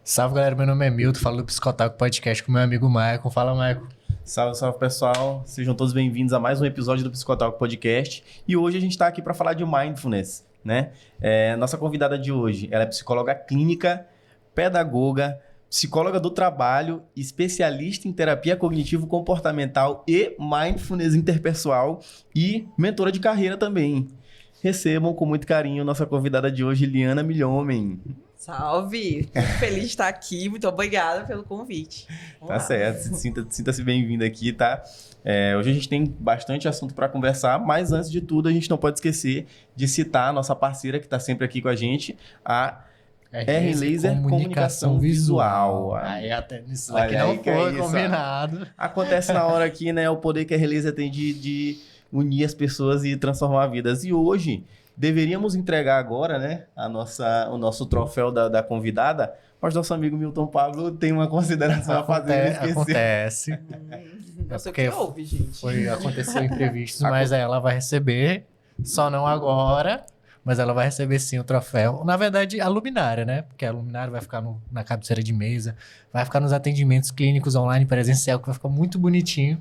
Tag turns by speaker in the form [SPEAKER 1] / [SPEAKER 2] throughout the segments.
[SPEAKER 1] Salve, galera. Meu nome é Milton, falo do Psicotalk Podcast com meu amigo Maicon. Fala, Maicon.
[SPEAKER 2] Salve, salve, pessoal. Sejam todos bem-vindos a mais um episódio do Psicotalk Podcast. E hoje a gente está aqui para falar de Mindfulness, né? Nossa convidada de hoje, ela é psicóloga clínica, pedagoga, psicóloga do trabalho, especialista em terapia cognitivo-comportamental e Mindfulness interpessoal e mentora de carreira também. Recebam com muito carinho nossa convidada de hoje, Liana Milhomem.
[SPEAKER 3] Salve! Fico feliz de estar aqui. Muito obrigada pelo convite.
[SPEAKER 2] Tá certo. Sinta-se bem-vindo aqui, tá? Hoje a gente tem bastante assunto para conversar, mas antes de tudo, a gente não pode esquecer de citar a nossa parceira que está sempre aqui com a gente, a R-Laser Comunicação Visual.
[SPEAKER 1] Aí até nisso aqui não foi combinado.
[SPEAKER 2] Acontece na hora aqui, né? O poder que a R-Laser tem de unir as pessoas e transformar vidas. E hoje, deveríamos entregar agora, né? O nosso troféu da convidada, mas nosso amigo Milton Pablo tem uma consideração a fazer.
[SPEAKER 1] Acontece.
[SPEAKER 3] Não sei o que houve, gente.
[SPEAKER 1] Aconteceu imprevistos, mas ela vai receber, só não agora, mas ela vai receber sim o troféu. Na verdade, a luminária, né? Porque a luminária vai ficar na cabeceira de mesa, vai ficar nos atendimentos clínicos online presencial, que vai ficar muito bonitinho.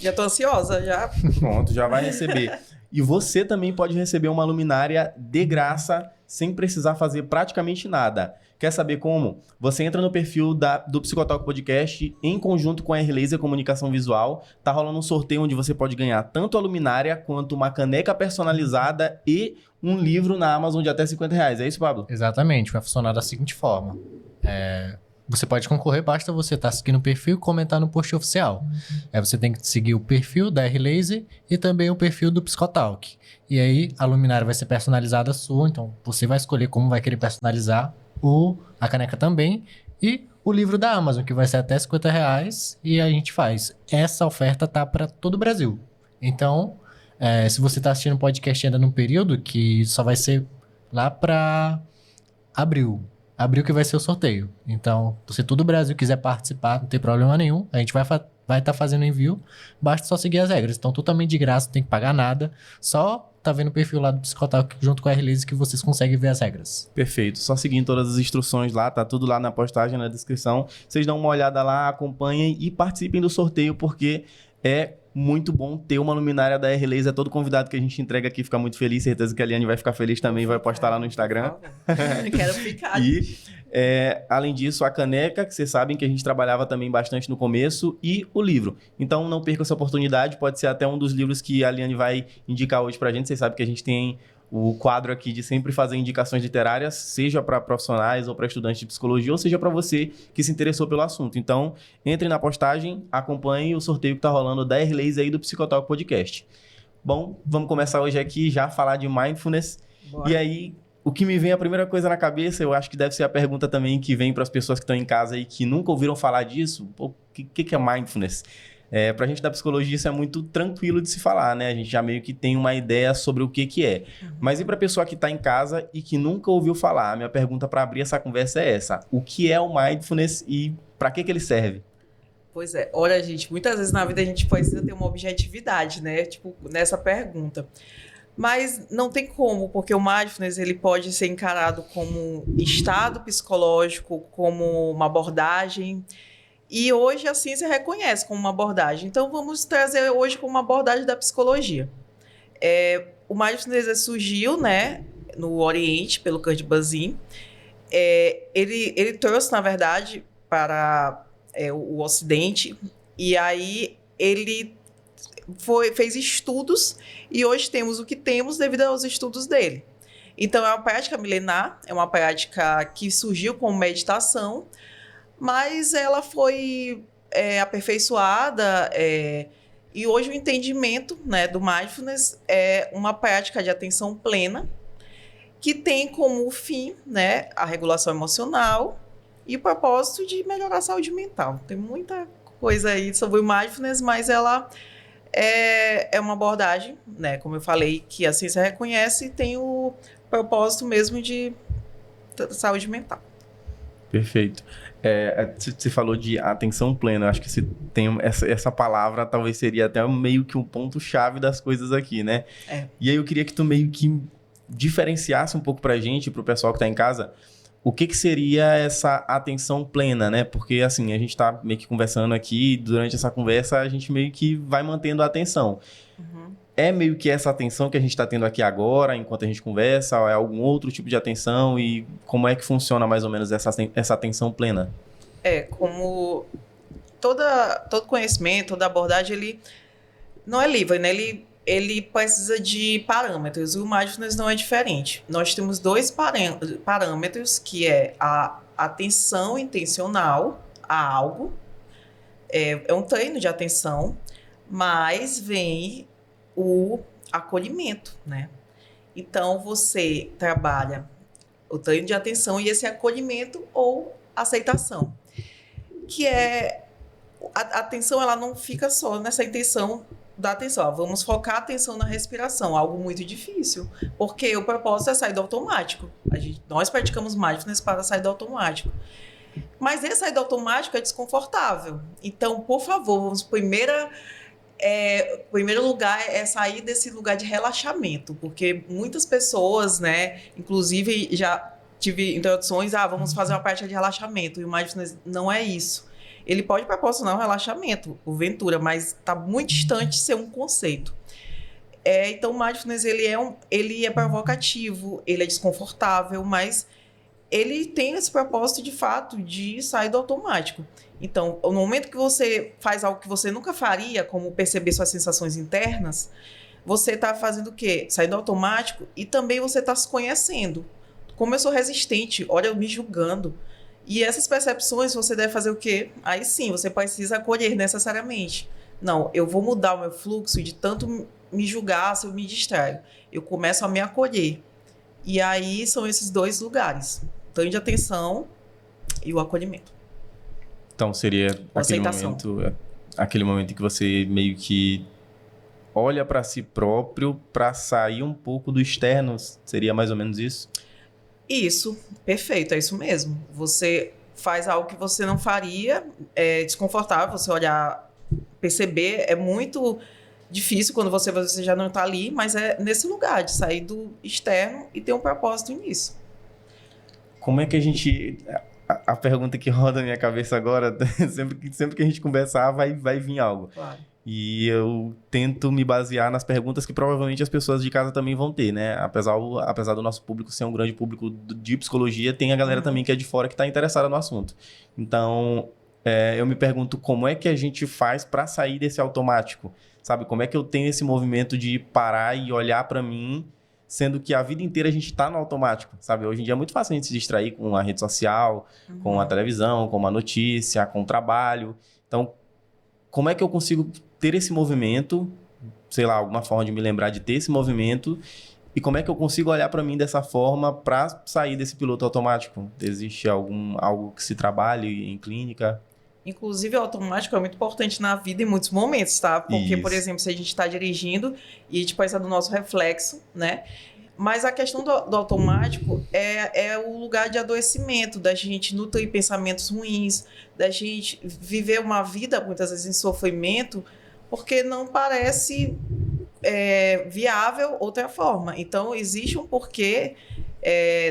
[SPEAKER 3] Já tô ansiosa, já.
[SPEAKER 2] Pronto, já vai receber. E você também pode receber uma luminária de graça, sem precisar fazer praticamente nada. Quer saber como? Você entra no perfil do Psicotalk Podcast em conjunto com a R-Laser Comunicação Visual. Tá rolando um sorteio onde você pode ganhar tanto a luminária quanto uma caneca personalizada e um livro na Amazon de até R$50. É isso, Pablo?
[SPEAKER 1] Exatamente. Vai funcionar da seguinte forma. Você pode concorrer, basta você estar seguindo o perfil e comentar no post oficial. Você tem que seguir o perfil da R-Laser e também o perfil do Psicotalk. E aí, a luminária vai ser personalizada sua, então você vai escolher como vai querer personalizar, a caneca também, e o livro da Amazon, que vai ser até R$50, e a gente faz. Essa oferta tá para todo o Brasil. Então, se você está assistindo o podcast ainda num período que só vai ser lá para abril que vai ser o sorteio. Então, se todo o Brasil quiser participar, não tem problema nenhum. A gente vai estar fazendo envio. Basta só seguir as regras. Então, totalmente de graça, não tem que pagar nada. Só tá vendo o perfil lá do Psicotalk junto com a R-Laser que vocês conseguem ver as regras.
[SPEAKER 2] Perfeito. Só seguindo todas as instruções lá, tá tudo lá na postagem, na descrição. Vocês dão uma olhada lá, acompanhem e participem do sorteio, porque é muito bom ter uma luminária da R-Laser. Todo convidado que a gente entrega aqui fica muito feliz. Certeza que a Liane vai ficar feliz também, vai postar lá no Instagram.
[SPEAKER 3] Quero ficar.
[SPEAKER 2] E, além disso, a caneca, que vocês sabem que a gente trabalhava também bastante no começo, e o livro. Então, não perca essa oportunidade. Pode ser até um dos livros que a Liane vai indicar hoje pra gente. Vocês sabem que a gente tem o quadro aqui de sempre fazer indicações literárias, seja para profissionais ou para estudantes de psicologia, ou seja para você que se interessou pelo assunto. Então, entre na postagem, acompanhe o sorteio que está rolando da R-Laser aí do Psicotalk Podcast. Bom, vamos começar hoje aqui já a falar de Mindfulness.
[SPEAKER 3] Bora.
[SPEAKER 2] E aí, o que me vem a primeira coisa na cabeça, eu acho que deve ser a pergunta também que vem para as pessoas que estão em casa e que nunca ouviram falar disso. O que é Mindfulness? Pra gente da psicologia isso é muito tranquilo de se falar, né? A gente já meio que tem uma ideia sobre o que é. Mas e pra pessoa que tá em casa e que nunca ouviu falar? A minha pergunta para abrir essa conversa é essa. O que é o Mindfulness e para que ele serve?
[SPEAKER 3] Pois é. Olha, gente, muitas vezes na vida a gente precisa ter uma objetividade, né? Tipo, nessa pergunta. Mas não tem como, porque o Mindfulness ele pode ser encarado como estado psicológico, como uma abordagem. E hoje a ciência reconhece como uma abordagem. Então, vamos trazer hoje como uma abordagem da psicologia. O Mindfulness surgiu, né, no Oriente, pelo Kurt Bazin. Ele trouxe, na verdade, para o Ocidente. E aí, ele fez estudos. E hoje temos o que temos devido aos estudos dele. Então, é uma prática milenar. É uma prática que surgiu como meditação. Mas ela foi aperfeiçoada e hoje o entendimento, né, do Mindfulness é uma prática de atenção plena que tem como fim, né, a regulação emocional e o propósito de melhorar a saúde mental. Tem muita coisa aí sobre o Mindfulness, mas ela é uma abordagem, né, como eu falei, que a ciência reconhece e tem o propósito mesmo de saúde mental.
[SPEAKER 2] Perfeito. Você falou de atenção plena. Acho que se tem essa palavra, talvez seria até meio que um ponto-chave das coisas aqui, né? E aí eu queria que tu meio que diferenciasse um pouco pra gente, pro pessoal que tá em casa, o que seria essa atenção plena, né? Porque, assim, a gente tá meio que conversando aqui, durante essa conversa, a gente meio que vai mantendo a atenção.
[SPEAKER 3] Uhum.
[SPEAKER 2] É meio que essa atenção que a gente está tendo aqui agora, enquanto a gente conversa, ou é algum outro tipo de atenção? E como é que funciona mais ou menos essa atenção plena?
[SPEAKER 3] Como todo conhecimento, toda abordagem, ele não é livre, né? Ele precisa de parâmetros. O mindfulness não é diferente. Nós temos dois parâmetros, que é a atenção intencional a algo. É um treino de atenção, mas vem o acolhimento, né? Então, você trabalha o treino de atenção e esse acolhimento ou aceitação, que é a atenção, ela não fica só nessa intenção da atenção. Vamos focar a atenção na respiração, algo muito difícil, porque o propósito é sair do automático. Nós praticamos mindfulness para sair do automático. Mas esse sair do automático é desconfortável. Então, por favor, vamos primeiro lugar é sair desse lugar de relaxamento, porque muitas pessoas, né, inclusive já tive introduções, vamos fazer uma prática de relaxamento, e o mindfulness não é isso. Ele pode proporcionar um relaxamento, porventura, mas está muito distante de ser um conceito. Então, o mindfulness ele é provocativo, ele é desconfortável, mas ele tem esse propósito, de fato, de sair do automático. Então, no momento que você faz algo que você nunca faria, como perceber suas sensações internas, você está fazendo o quê? Sair do automático, e também você está se conhecendo. Como eu sou resistente, olha eu me julgando. E essas percepções você deve fazer o quê? Aí sim, você precisa acolher necessariamente. Não, eu vou mudar o meu fluxo de tanto me julgar se eu me distraio. Eu começo a me acolher. E aí são esses dois lugares. O treino de atenção e o acolhimento.
[SPEAKER 2] Então seria aquele momento em que você meio que olha para si próprio para sair um pouco do externo. Seria mais ou menos isso?
[SPEAKER 3] Isso, perfeito, é isso mesmo. Você faz algo que você não faria, é desconfortável você olhar, perceber, é muito difícil quando você já não está ali, mas é nesse lugar de sair do externo e ter um propósito nisso.
[SPEAKER 2] Como é que a gente... A pergunta que roda na minha cabeça agora, sempre que a gente conversar, vai vir algo.
[SPEAKER 3] Claro.
[SPEAKER 2] E eu tento me basear nas perguntas que provavelmente as pessoas de casa também vão ter, né? Apesar do nosso público ser um grande público de psicologia, tem a galera também que é de fora que está interessada no assunto. Então, eu me pergunto como é que a gente faz para sair desse automático, sabe? Como é que eu tenho esse movimento de parar e olhar para mim, sendo que a vida inteira a gente está no automático, sabe? Hoje em dia é muito fácil a gente se distrair com a rede social, com a televisão, com uma notícia, com o trabalho. Então, como é que eu consigo ter esse movimento, sei lá, alguma forma de me lembrar de ter esse movimento, e como é que eu consigo olhar para mim dessa forma para sair desse piloto automático? Existe algo que se trabalhe em clínica?
[SPEAKER 3] Inclusive, o automático é muito importante na vida em muitos momentos, tá? Porque, por exemplo, se a gente está dirigindo e a gente precisa do nosso reflexo, né? Mas a questão do automático é o lugar de adoecimento, da gente nutrir pensamentos ruins, da gente viver uma vida, muitas vezes, em sofrimento, porque não parece viável outra forma. Então, existe um porquê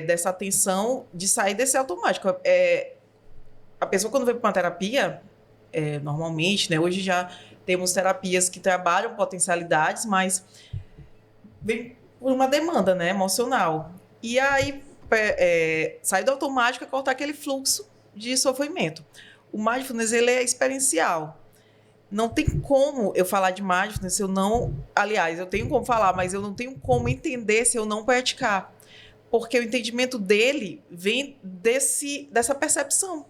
[SPEAKER 3] dessa atenção de sair desse automático. A pessoa, quando vem para uma terapia, normalmente, né, hoje já temos terapias que trabalham potencialidades, mas vem por uma demanda, né, emocional. E aí, sair do automático é cortar aquele fluxo de sofrimento. O mindfulness, ele é experiencial. Não tem como eu falar de mindfulness se eu não... Aliás, eu tenho como falar, mas eu não tenho como entender se eu não praticar. Porque o entendimento dele vem dessa percepção.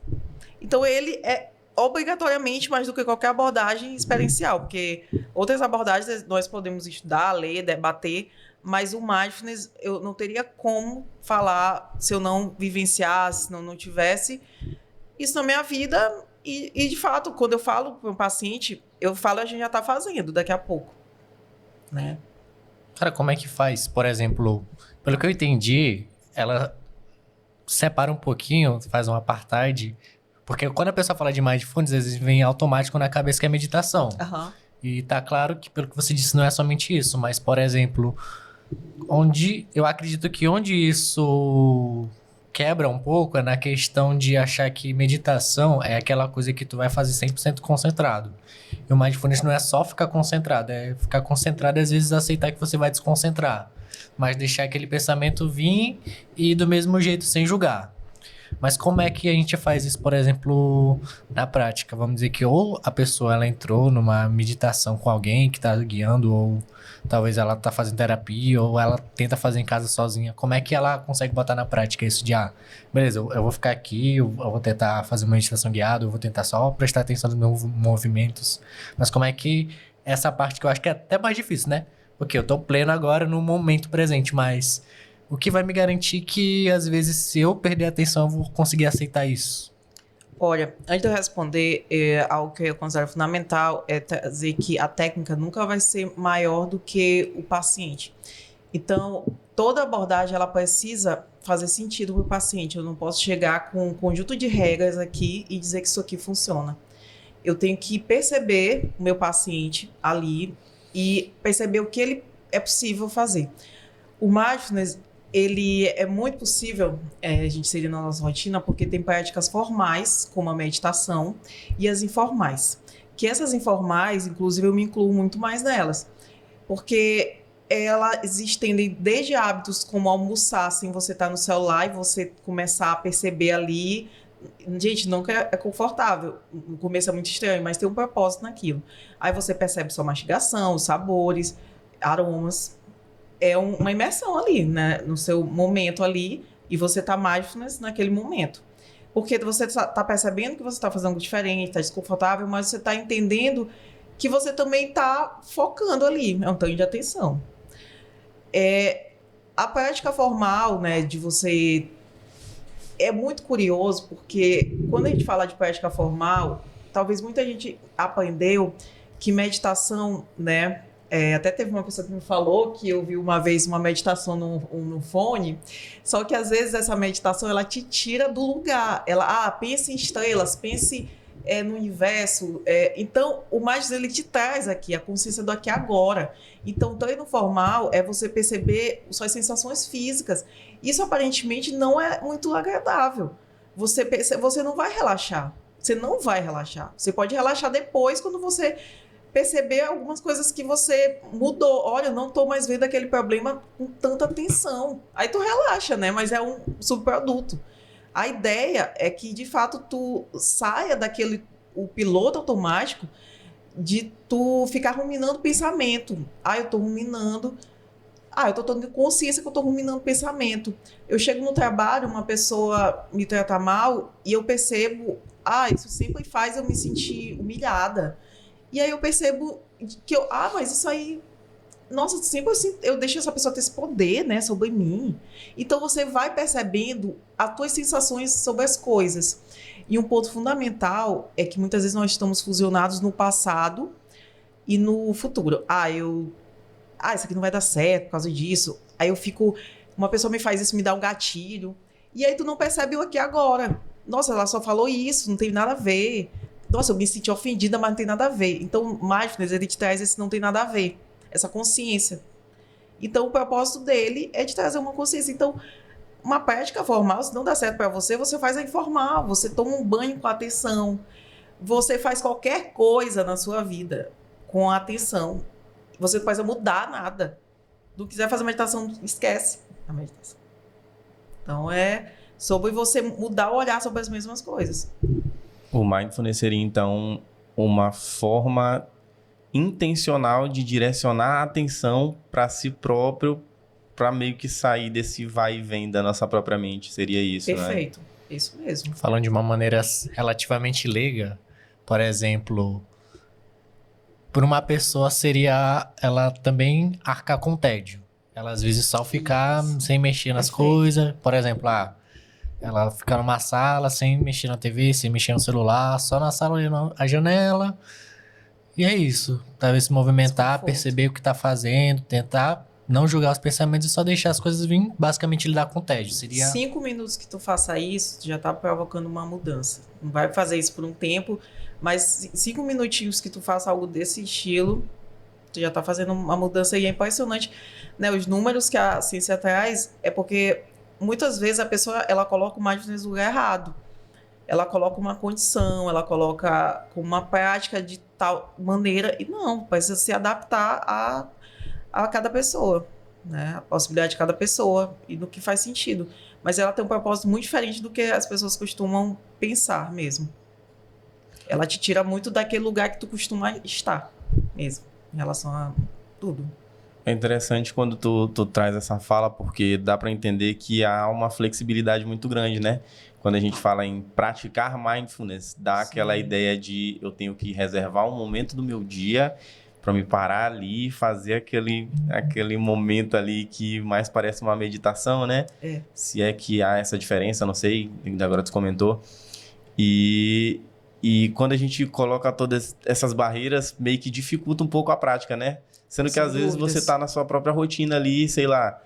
[SPEAKER 3] Então, ele é obrigatoriamente mais do que qualquer abordagem experiencial, porque outras abordagens nós podemos estudar, ler, debater, mas o mindfulness eu não teria como falar se eu não vivenciasse, se não tivesse isso na minha vida. E de fato, quando eu falo para um paciente, eu falo, a gente já está fazendo daqui a pouco, né?
[SPEAKER 1] Cara, como é que faz? Por exemplo, pelo que eu entendi, ela separa um pouquinho, faz um apartheid, porque quando a pessoa fala de mindfulness, às vezes vem automático na cabeça que é meditação.
[SPEAKER 3] Uhum.
[SPEAKER 1] E tá claro que, pelo que você disse, não é somente isso, mas, por exemplo, eu acredito que onde isso quebra um pouco é na questão de achar que meditação é aquela coisa que tu vai fazer 100% concentrado. E o mindfulness não é só ficar concentrado, é ficar concentrado e às vezes aceitar que você vai desconcentrar. Mas deixar aquele pensamento vir e ir do mesmo jeito, sem julgar. Mas como é que a gente faz isso, por exemplo, na prática? Vamos dizer que ou a pessoa ela entrou numa meditação com alguém que está guiando, ou talvez ela está fazendo terapia, ou ela tenta fazer em casa sozinha. Como é que ela consegue botar na prática isso de, beleza, eu vou ficar aqui, eu vou tentar fazer uma meditação guiada, eu vou tentar só prestar atenção nos meus movimentos. Mas como é que essa parte que eu acho que é até mais difícil, né? Porque eu tô pleno agora no momento presente, mas o que vai me garantir que, às vezes, se eu perder a atenção, eu vou conseguir aceitar isso?
[SPEAKER 3] Olha, antes de eu responder, algo que eu considero fundamental é dizer que a técnica nunca vai ser maior do que o paciente. Então, toda abordagem, ela precisa fazer sentido para o paciente. Eu não posso chegar com um conjunto de regras aqui e dizer que isso aqui funciona. Eu tenho que perceber o meu paciente ali e perceber o que ele é possível fazer. O mindfulness, ele é muito possível a gente inserir na nossa rotina porque tem práticas formais, como a meditação, e as informais. Que essas informais, inclusive, eu me incluo muito mais nelas. Porque elas existem desde hábitos como almoçar sem você estar no celular e você começar a perceber ali. Gente, nunca é confortável. No começo é muito estranho, mas tem um propósito naquilo. Aí você percebe sua mastigação, os sabores, aromas. É uma imersão ali, né? No seu momento ali, e você tá mindfulness naquele momento. Porque você tá percebendo que você tá fazendo algo diferente, tá desconfortável, mas você tá entendendo que você também tá focando ali, é um tanto de atenção. A prática formal, né, de você... É muito curioso, porque quando a gente fala de prática formal, talvez muita gente aprendeu que meditação, né... até teve uma pessoa que me falou que eu vi uma vez uma meditação no fone, só que às vezes essa meditação ela te tira do lugar. Ela, pense em estrelas, pense no universo. Então, o mindfulness ele te traz aqui, a consciência do aqui e agora. Então, o treino formal é você perceber suas sensações físicas. Isso aparentemente não é muito agradável. Você não vai relaxar. Você não vai relaxar. Você pode relaxar depois quando você perceber algumas coisas que você mudou. Olha, eu não estou mais vendo aquele problema com tanta atenção. Aí tu relaxa, né? Mas é um subproduto. A ideia é que, de fato, tu saia o piloto automático de tu ficar ruminando pensamento. Eu estou ruminando. Eu estou tendo consciência que eu estou ruminando pensamento. Eu chego no trabalho, uma pessoa me trata mal e eu percebo, isso sempre faz eu me sentir humilhada. E aí eu percebo que mas isso aí... Nossa, sempre assim, eu deixo essa pessoa ter esse poder, né, sobre mim. Então você vai percebendo as tuas sensações sobre as coisas. E um ponto fundamental é que muitas vezes nós estamos fusionados no passado e no futuro. Isso aqui não vai dar certo por causa disso. Aí eu fico... Uma pessoa me faz isso, me dá um gatilho. E aí tu não percebe o aqui e agora. Nossa, ela só falou isso, não tem nada a ver. Nossa, eu me senti ofendida, mas não tem nada a ver. Então, o mindfulness, ele te traz esse não tem nada a ver. Essa consciência. Então, o propósito dele é de trazer uma consciência. Então, uma prática formal, se não dá certo para você, você faz a informal. Você toma um banho com atenção. Você faz qualquer coisa na sua vida com atenção. Você não precisa mudar nada. Não quiser fazer meditação, esquece a meditação. Então, é sobre você mudar o olhar sobre as mesmas coisas.
[SPEAKER 2] O mindfulness seria, então, uma forma intencional de direcionar a atenção para si próprio, para meio que sair desse vai e vem da nossa própria mente. Seria isso,
[SPEAKER 3] Perfeito.
[SPEAKER 2] Né?
[SPEAKER 3] Isso mesmo.
[SPEAKER 1] Falando de uma maneira relativamente leiga, por exemplo, por uma pessoa seria ela também arcar com tédio. Ela às vezes só ficar sem mexer nas coisas. Por exemplo, ela fica numa sala sem mexer na TV, sem mexer no celular, só na sala olhando a janela. E é isso. Talvez se movimentar, perceber o que tá fazendo, tentar não julgar os pensamentos e só deixar as coisas virem, basicamente lidar com o tédio. Seria
[SPEAKER 3] 5 minutos que tu faça isso, tu já tá provocando uma mudança. Não vai fazer isso por um tempo, mas 5 minutinhos que tu faça algo desse estilo, tu já tá fazendo uma mudança e é impressionante, né? Os números que a ciência traz é porque muitas vezes a pessoa, ela coloca o mindfulness no lugar errado. Ela coloca uma condição, ela coloca com uma prática de tal maneira, e não, precisa se adaptar a cada pessoa, né? A possibilidade de cada pessoa e do que faz sentido. Mas ela tem um propósito muito diferente do que as pessoas costumam pensar mesmo. Ela te tira muito daquele lugar que tu costuma estar mesmo, em relação a tudo.
[SPEAKER 2] É interessante quando tu traz essa fala, porque dá para entender que há uma flexibilidade muito grande, né? Quando a gente fala em praticar mindfulness, dá aquela ideia de eu tenho que reservar um momento do meu dia para me parar ali e fazer aquele momento ali que mais parece uma meditação, né?
[SPEAKER 3] É.
[SPEAKER 2] Se é que há essa diferença, não sei, agora tu comentou. E quando a gente coloca todas essas barreiras, meio que dificulta um pouco a prática, né? Sendo que
[SPEAKER 3] Sem
[SPEAKER 2] às vezes
[SPEAKER 3] dúvidas.
[SPEAKER 2] você tá na sua própria rotina ali, sei lá,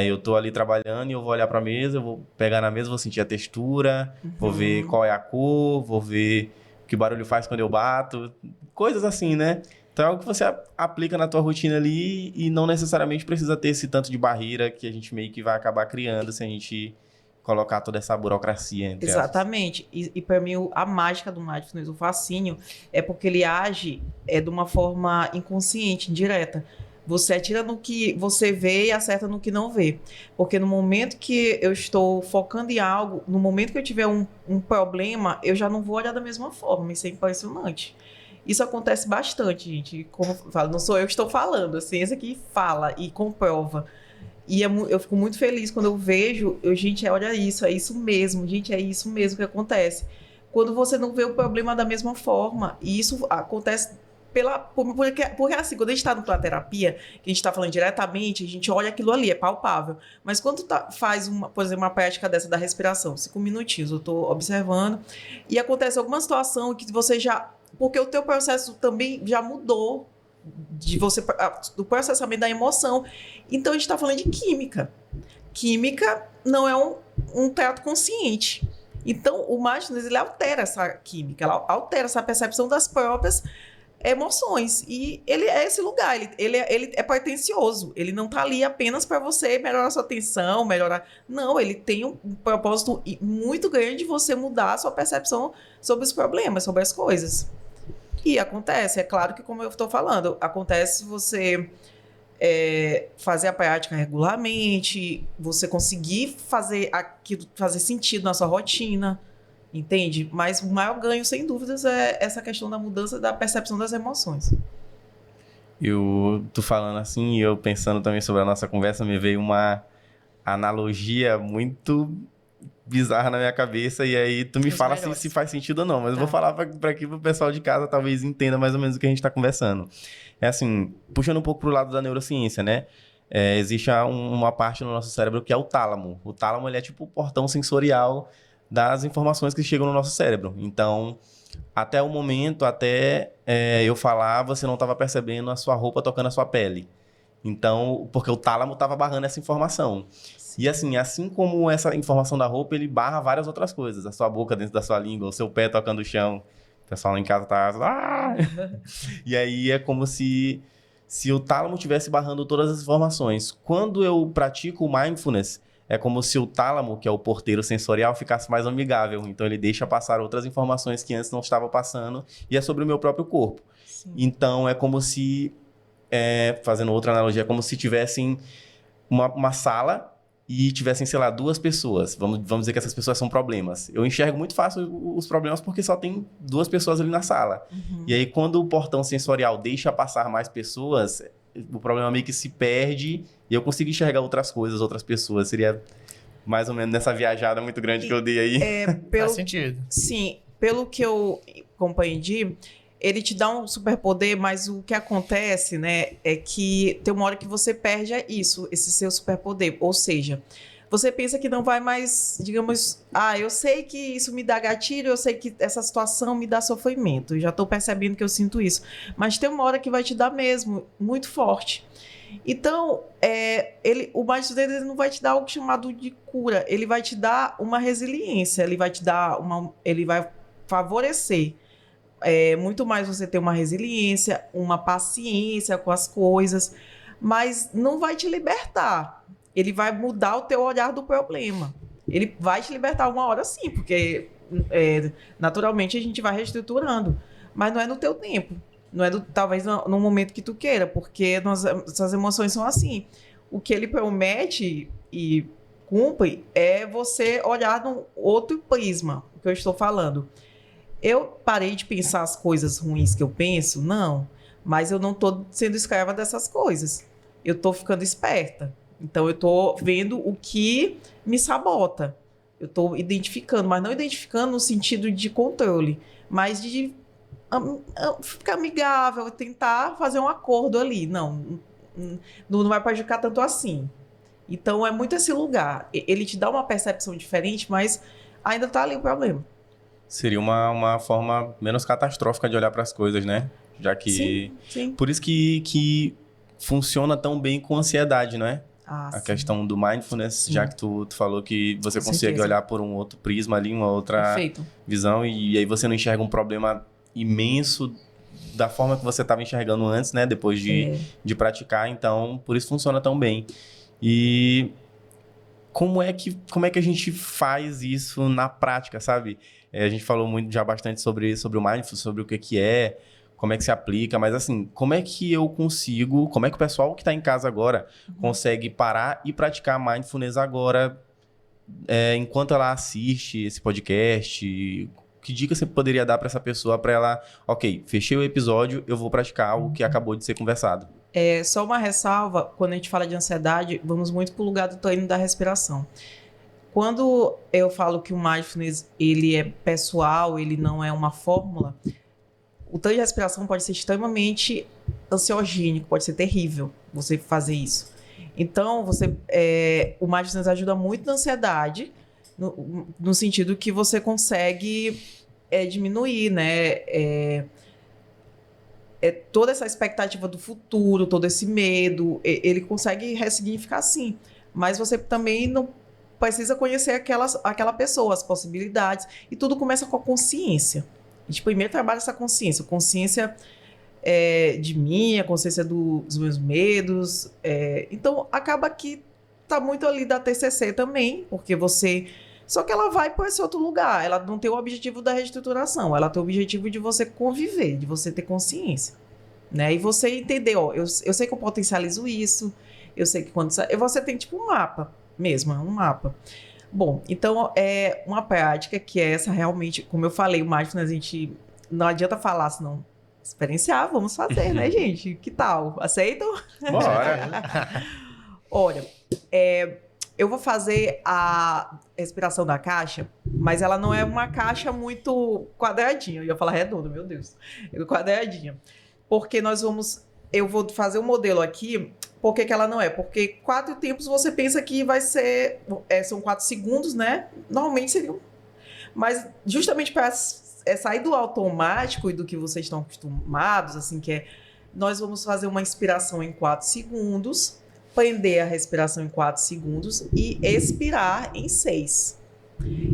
[SPEAKER 2] eu tô ali trabalhando e eu vou olhar pra mesa, eu vou pegar na mesa, vou sentir a textura, vou ver qual é a cor, vou ver que barulho faz quando eu bato, coisas assim, né? Então é algo que você aplica na tua rotina ali e não necessariamente precisa ter esse tanto de barreira que a gente meio que vai acabar criando se a gente colocar toda essa burocracia entre elas.
[SPEAKER 3] Exatamente. E para mim, a mágica do mindfulness, o fascínio, é porque ele age de uma forma inconsciente, indireta. Você atira no que você vê e acerta no que não vê. Porque no momento que eu estou focando em algo, no momento que eu tiver um problema, eu já não vou olhar da mesma forma. Isso é impressionante. Isso acontece bastante, gente. Como eu falo, não sou eu que estou falando, a ciência que fala e comprova. E eu fico muito feliz quando eu vejo, gente, olha isso, é isso mesmo, gente, é isso mesmo que acontece. Quando você não vê o problema da mesma forma, e isso acontece porque assim, quando a gente está na terapia, que a gente está falando diretamente, a gente olha aquilo ali, é palpável. Mas quando tu faz, por exemplo, uma prática dessa da respiração, 5 minutinhos, eu estou observando, e acontece alguma situação que você já... Porque o teu processo também já mudou, do processamento da emoção. Então, a gente está falando de química. Química não é um trato consciente. Então, o mindfulness, ele altera essa química, ela altera essa percepção das próprias emoções. E ele é esse lugar, ele é pretencioso. Ele não está ali apenas para você melhorar a sua atenção, melhorar... Não, ele tem um propósito muito grande de você mudar a sua percepção sobre os problemas, sobre as coisas. E acontece, é claro que, como eu estou falando, acontece se você fazer a prática regularmente, você conseguir fazer aquilo fazer sentido na sua rotina, entende? Mas o maior ganho, sem dúvidas, é essa questão da mudança da percepção das emoções.
[SPEAKER 2] Eu tô falando assim e eu pensando também sobre a nossa conversa, me veio uma analogia muito bizarra na minha cabeça, e aí tu me fala se faz sentido ou não, mas eu vou falar para aqui pro pessoal de casa, talvez entenda mais ou menos o que a gente tá conversando. É assim, puxando um pouco pro lado da neurociência, né? Existe uma parte no nosso cérebro que é o tálamo. O tálamo, ele é tipo o portão sensorial das informações que chegam no nosso cérebro. Então, até o momento, eu falar, você não estava percebendo a sua roupa tocando a sua pele. Então, porque o tálamo estava barrando essa informação. E assim como essa informação da roupa, ele barra várias outras coisas. A sua boca dentro da sua língua, o seu pé tocando o chão. O pessoal lá em casa tá... Ah! E aí é como se o tálamo estivesse barrando todas as informações. Quando eu pratico o mindfulness, é como se o tálamo, que é o porteiro sensorial, ficasse mais amigável. Então ele deixa passar outras informações que antes não estava passando. E é sobre o meu próprio corpo. Sim. Então é como se... fazendo outra analogia, é como se tivessem uma sala e tivessem, sei lá, 2 pessoas. Vamos dizer que essas pessoas são problemas. Eu enxergo muito fácil os problemas porque só tem 2 pessoas ali na sala. Uhum. E aí, quando o portão sensorial deixa passar mais pessoas, o problema meio que se perde e eu consigo enxergar outras coisas, outras pessoas. Seria mais ou menos nessa viajada muito grande que eu dei aí.
[SPEAKER 1] Faz sentido.
[SPEAKER 3] Sim, pelo que eu compreendi, ele te dá um superpoder, mas o que acontece, né, é que tem uma hora que você perde esse seu superpoder. Ou seja, você pensa que não vai mais, digamos, eu sei que isso me dá gatilho, eu sei que essa situação me dá sofrimento, eu já estou percebendo que eu sinto isso. Mas tem uma hora que vai te dar mesmo, muito forte. Então, o mindfulness dele não vai te dar algo chamado de cura, ele vai te dar uma resiliência, ele vai favorecer muito mais você ter uma resiliência, uma paciência com as coisas, mas não vai te libertar. ele vai mudar o teu olhar do problema. Ele vai te libertar uma hora sim, porque naturalmente a gente vai reestruturando. Mas não é no teu tempo. Não é talvez no momento que tu queira, porque nossas emoções são assim. O que ele promete e cumpre é você olhar num outro prisma, o que eu estou falando. Eu parei de pensar as coisas ruins que eu penso? Não. Mas eu não estou sendo escrava dessas coisas. Eu estou ficando esperta. Então, eu estou vendo o que me sabota. Eu estou identificando, mas não identificando no sentido de controle, mas de ficar amigável, tentar fazer um acordo ali. Não vai prejudicar tanto assim. Então, é muito esse lugar. Ele te dá uma percepção diferente, mas ainda está ali o problema.
[SPEAKER 2] Seria uma forma menos catastrófica de olhar para as coisas, né? Já que...
[SPEAKER 3] Sim.
[SPEAKER 2] Por isso que funciona tão bem com ansiedade, não é? A
[SPEAKER 3] Sim.
[SPEAKER 2] questão do mindfulness, já que tu falou que você
[SPEAKER 3] Com
[SPEAKER 2] consegue
[SPEAKER 3] certeza.
[SPEAKER 2] olhar por um outro prisma ali, uma outra
[SPEAKER 3] Perfeito.
[SPEAKER 2] visão, e aí você não enxerga um problema imenso da forma que você estava enxergando antes, né? Depois de praticar, então por isso funciona tão bem. E como é que a gente faz isso na prática, sabe? A gente falou muito já bastante sobre o mindfulness, sobre o que é, como é que se aplica, mas assim, como é que o pessoal que está em casa agora consegue parar e praticar mindfulness agora, enquanto ela assiste esse podcast? Que dica você poderia dar para essa pessoa, para ela, ok, fechei o episódio, eu vou praticar o que acabou de ser conversado?
[SPEAKER 3] Só uma ressalva, quando a gente fala de ansiedade, vamos muito para o lugar do treino da respiração. Quando eu falo que o mindfulness ele é pessoal, ele não é uma fórmula, o treino de respiração pode ser extremamente ansiogênico, pode ser terrível você fazer isso. Então, o mindfulness ajuda muito na ansiedade, no sentido que você consegue diminuir, né? Toda essa expectativa do futuro, todo esse medo, ele consegue ressignificar sim. Mas você também não precisa conhecer aquela pessoa, as possibilidades. E tudo começa com a consciência. A gente primeiro trabalha essa consciência. Consciência de mim, a consciência dos meus medos. Então, acaba que tá muito ali da TCC também, porque você... Só que ela vai para esse outro lugar. Ela não tem o objetivo da reestruturação. Ela tem o objetivo de você conviver, de você ter consciência. Né? E você entender, eu sei que eu potencializo isso. Eu sei que quando... Você tem tipo um mapa mesmo, um mapa. Bom, então é uma prática que é essa realmente, como eu falei, o mindfulness a gente não adianta falar, senão experienciar, vamos fazer, né, gente? Que tal? Aceitam?
[SPEAKER 2] Bora!
[SPEAKER 3] Olha, eu vou fazer a respiração da caixa, mas ela não é uma caixa muito quadradinha. Eu ia falar redonda, meu Deus. Quadradinha. Porque eu vou fazer um modelo aqui. Por que ela não é? Porque 4 tempos você pensa que vai ser... são 4 segundos, né? Normalmente seriam... Mas justamente para sair do automático e do que vocês estão acostumados, assim, nós vamos fazer uma inspiração em 4 segundos, prender a respiração em 4 segundos e expirar em 6.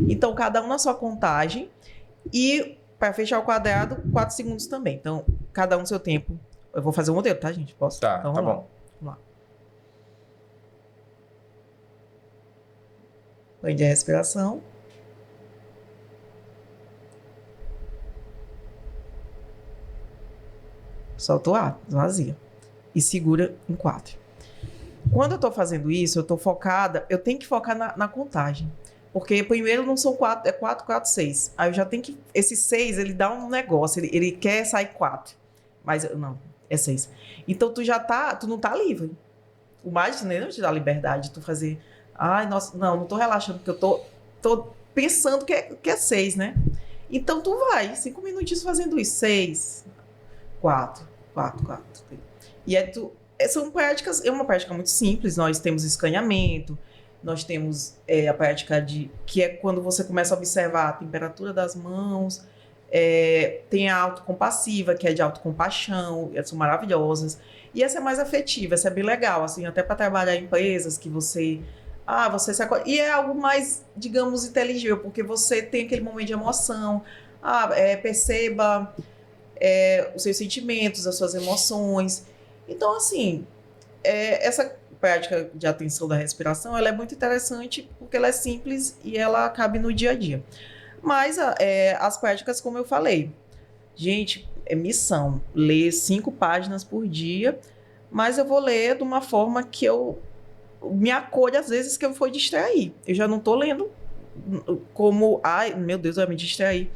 [SPEAKER 3] Então, cada um na sua contagem. E para fechar o quadrado, 4 segundos também. Então, cada um no seu tempo. Eu vou fazer o modelo, tá, gente? Posso?
[SPEAKER 2] Tá,
[SPEAKER 3] então,
[SPEAKER 2] tá
[SPEAKER 3] vamos
[SPEAKER 2] bom.
[SPEAKER 3] Vamos lá. Prende a respiração. Solta o ar, esvazia. E segura em 4. Quando eu tô fazendo isso, eu tô focada, eu tenho que focar na contagem. Porque primeiro não são 4, é 4, 4, 6. Aí eu já tenho que... Esse 6, ele dá um negócio, ele quer sair 4. Mas não, é 6. Então tu não tá livre. O mindfulness não te dá liberdade de tu fazer... Ai, nossa, não tô relaxando, porque eu tô pensando que é 6, né? Então tu vai, 5 minutinhos fazendo isso. 6, 4, 4, 4. E são práticas, é uma prática muito simples. Nós temos escaneamento, nós temos a prática que é quando você começa a observar a temperatura das mãos. Tem a autocompassiva, que é de autocompaixão, essas são maravilhosas. E essa é mais afetiva, essa é bem legal, assim, até para trabalhar em empresas que você se acolhe. E é algo mais, digamos, inteligível, porque você tem aquele momento de emoção. Perceba os seus sentimentos, as suas emoções. Então, assim, essa prática de atenção da respiração, ela é muito interessante porque ela é simples e ela cabe no dia a dia. Mas as práticas, como eu falei, gente, é missão, ler 5 páginas por dia, mas eu vou ler de uma forma que eu me acolho às vezes que eu for distrair. Eu já não estou lendo como, ai, meu Deus, eu vou me distrair.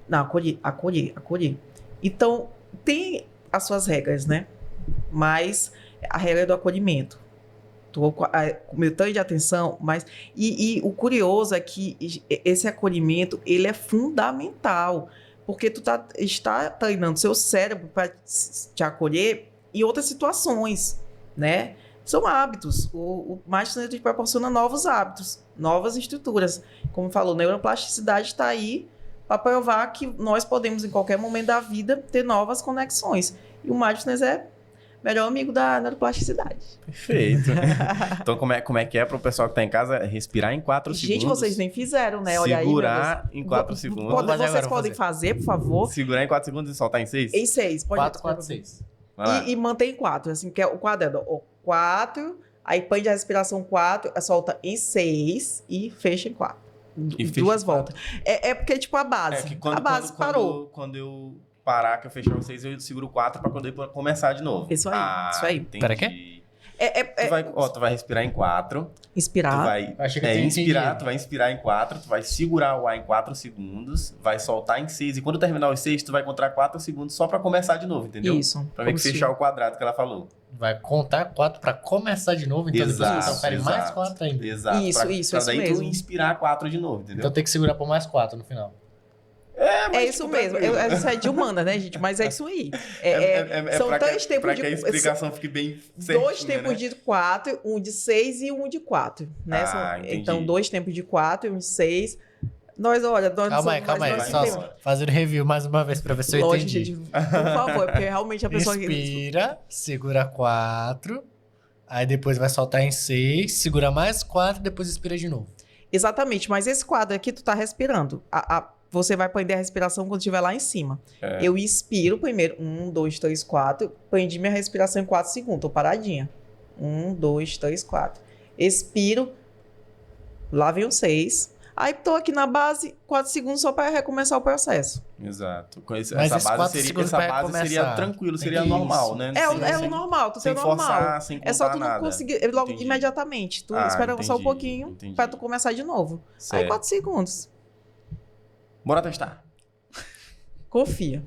[SPEAKER 3] Não, acolher. Então, tem as suas regras, né? Mas a regra é do acolhimento. Tô com o meu tanto de atenção, mas... E o curioso é que esse acolhimento, ele é fundamental, porque tu está treinando seu cérebro para te acolher em outras situações, né? São hábitos. O Mindfulness te proporciona novos hábitos, novas estruturas. Como falou, neuroplasticidade está aí para provar que nós podemos, em qualquer momento da vida, ter novas conexões. E o Mindfulness é melhor amigo da neuroplasticidade.
[SPEAKER 2] Perfeito. Então, como é que é para o pessoal que está em casa? Respirar em 4 segundos.
[SPEAKER 3] Gente, vocês nem fizeram, né? Olha
[SPEAKER 2] segurar aí, em 4 segundos.
[SPEAKER 3] Vocês podem fazer, por favor?
[SPEAKER 2] Segurar em 4 segundos e soltar em 6?
[SPEAKER 3] Em 6.
[SPEAKER 1] 4, 4, 6.
[SPEAKER 3] E mantém 4, assim, que é o quadrado. O 4, aí põe de respiração 4, solta em 6 e fecha em 4. Duas voltas. É porque, tipo, a base. A base parou.
[SPEAKER 2] Quando eu parar, que eu fechar os 6, eu seguro 4 para poder começar de novo.
[SPEAKER 3] Isso aí, isso aí.
[SPEAKER 2] Entendi.
[SPEAKER 1] Pera, quê?
[SPEAKER 2] Tu vai respirar em 4.
[SPEAKER 3] Inspirar.
[SPEAKER 2] Tu vai inspirar, tu vai inspirar em 4, tu vai segurar o ar em 4 segundos, vai soltar em 6. E quando terminar os 6, tu vai contar 4 segundos só pra começar de novo, entendeu?
[SPEAKER 3] Isso.
[SPEAKER 2] Pra ver que fechar o quadrado que ela falou.
[SPEAKER 1] Vai contar 4 pra começar de novo, então depois você confere mais 4 ainda.
[SPEAKER 2] Exato.
[SPEAKER 3] Isso
[SPEAKER 2] pra daí
[SPEAKER 3] mesmo.
[SPEAKER 2] tu inspirar 4 de novo, entendeu?
[SPEAKER 1] Então tem que segurar por mais 4 no final.
[SPEAKER 3] É isso mesmo. Isso é de humana, né, gente? Mas é isso aí. São
[SPEAKER 2] pra
[SPEAKER 3] 3 tempos
[SPEAKER 2] pra
[SPEAKER 3] de...
[SPEAKER 2] que a explicação fique bem certinha,
[SPEAKER 3] 2 tempos
[SPEAKER 2] né?
[SPEAKER 3] de 4, um de 6 e um de 4. Né?
[SPEAKER 2] Entendi.
[SPEAKER 3] Então, 2 tempos de 4 e um de 6. Nós
[SPEAKER 1] Calma aí. Só fazendo review mais uma vez pra ver se eu
[SPEAKER 3] Lógico,
[SPEAKER 1] entendi.
[SPEAKER 3] gente, por favor, porque realmente a pessoa...
[SPEAKER 1] Inspira, segura 4, aí depois vai soltar em 6, segura mais 4, depois expira de novo.
[SPEAKER 3] Exatamente, mas esse quadro aqui tu tá respirando. Você vai prender a respiração quando estiver lá em cima. Eu inspiro primeiro, 1, 2, 3, 4, prendi minha respiração em 4 segundos, tô paradinha. 1, 2, 3, 4. Expiro, lá vem o 6. Aí tô aqui na base, 4 segundos só para recomeçar o processo.
[SPEAKER 2] Exato.
[SPEAKER 1] Mas
[SPEAKER 2] Essa base seria tranquilo, seria normal, né?
[SPEAKER 3] É o normal, tu
[SPEAKER 2] sem
[SPEAKER 3] ser normal.
[SPEAKER 2] forçar, sem contar
[SPEAKER 3] é só tu não
[SPEAKER 2] nada.
[SPEAKER 3] conseguir logo imediatamente. Tu espera só um pouquinho
[SPEAKER 2] entendi.
[SPEAKER 3] para tu começar de novo.
[SPEAKER 2] Certo.
[SPEAKER 3] Aí 4 segundos.
[SPEAKER 2] Bora testar.
[SPEAKER 3] Confia.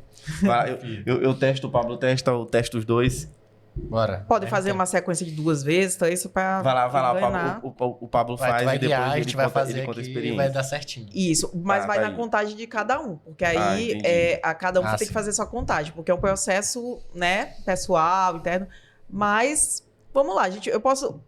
[SPEAKER 2] Eu testo, o Pablo testa, eu testo os dois.
[SPEAKER 1] Bora.
[SPEAKER 3] Pode fazer uma sequência de 2 vezes, então isso para
[SPEAKER 2] Vai lá, o Pablo faz
[SPEAKER 1] vai
[SPEAKER 2] e depois
[SPEAKER 1] guiar, a
[SPEAKER 2] ele
[SPEAKER 1] gente vai
[SPEAKER 2] conta,
[SPEAKER 1] fazer
[SPEAKER 2] ele conta a
[SPEAKER 1] aqui e
[SPEAKER 2] experiência.
[SPEAKER 1] vai dar certinho.
[SPEAKER 3] Isso, mas vai
[SPEAKER 2] tá
[SPEAKER 3] na
[SPEAKER 2] aí.
[SPEAKER 3] contagem de cada um, porque aí
[SPEAKER 2] entendi.
[SPEAKER 3] cada um tem
[SPEAKER 1] sim.
[SPEAKER 3] que fazer sua contagem, porque é um processo, né, pessoal, interno, mas vamos lá, gente, eu posso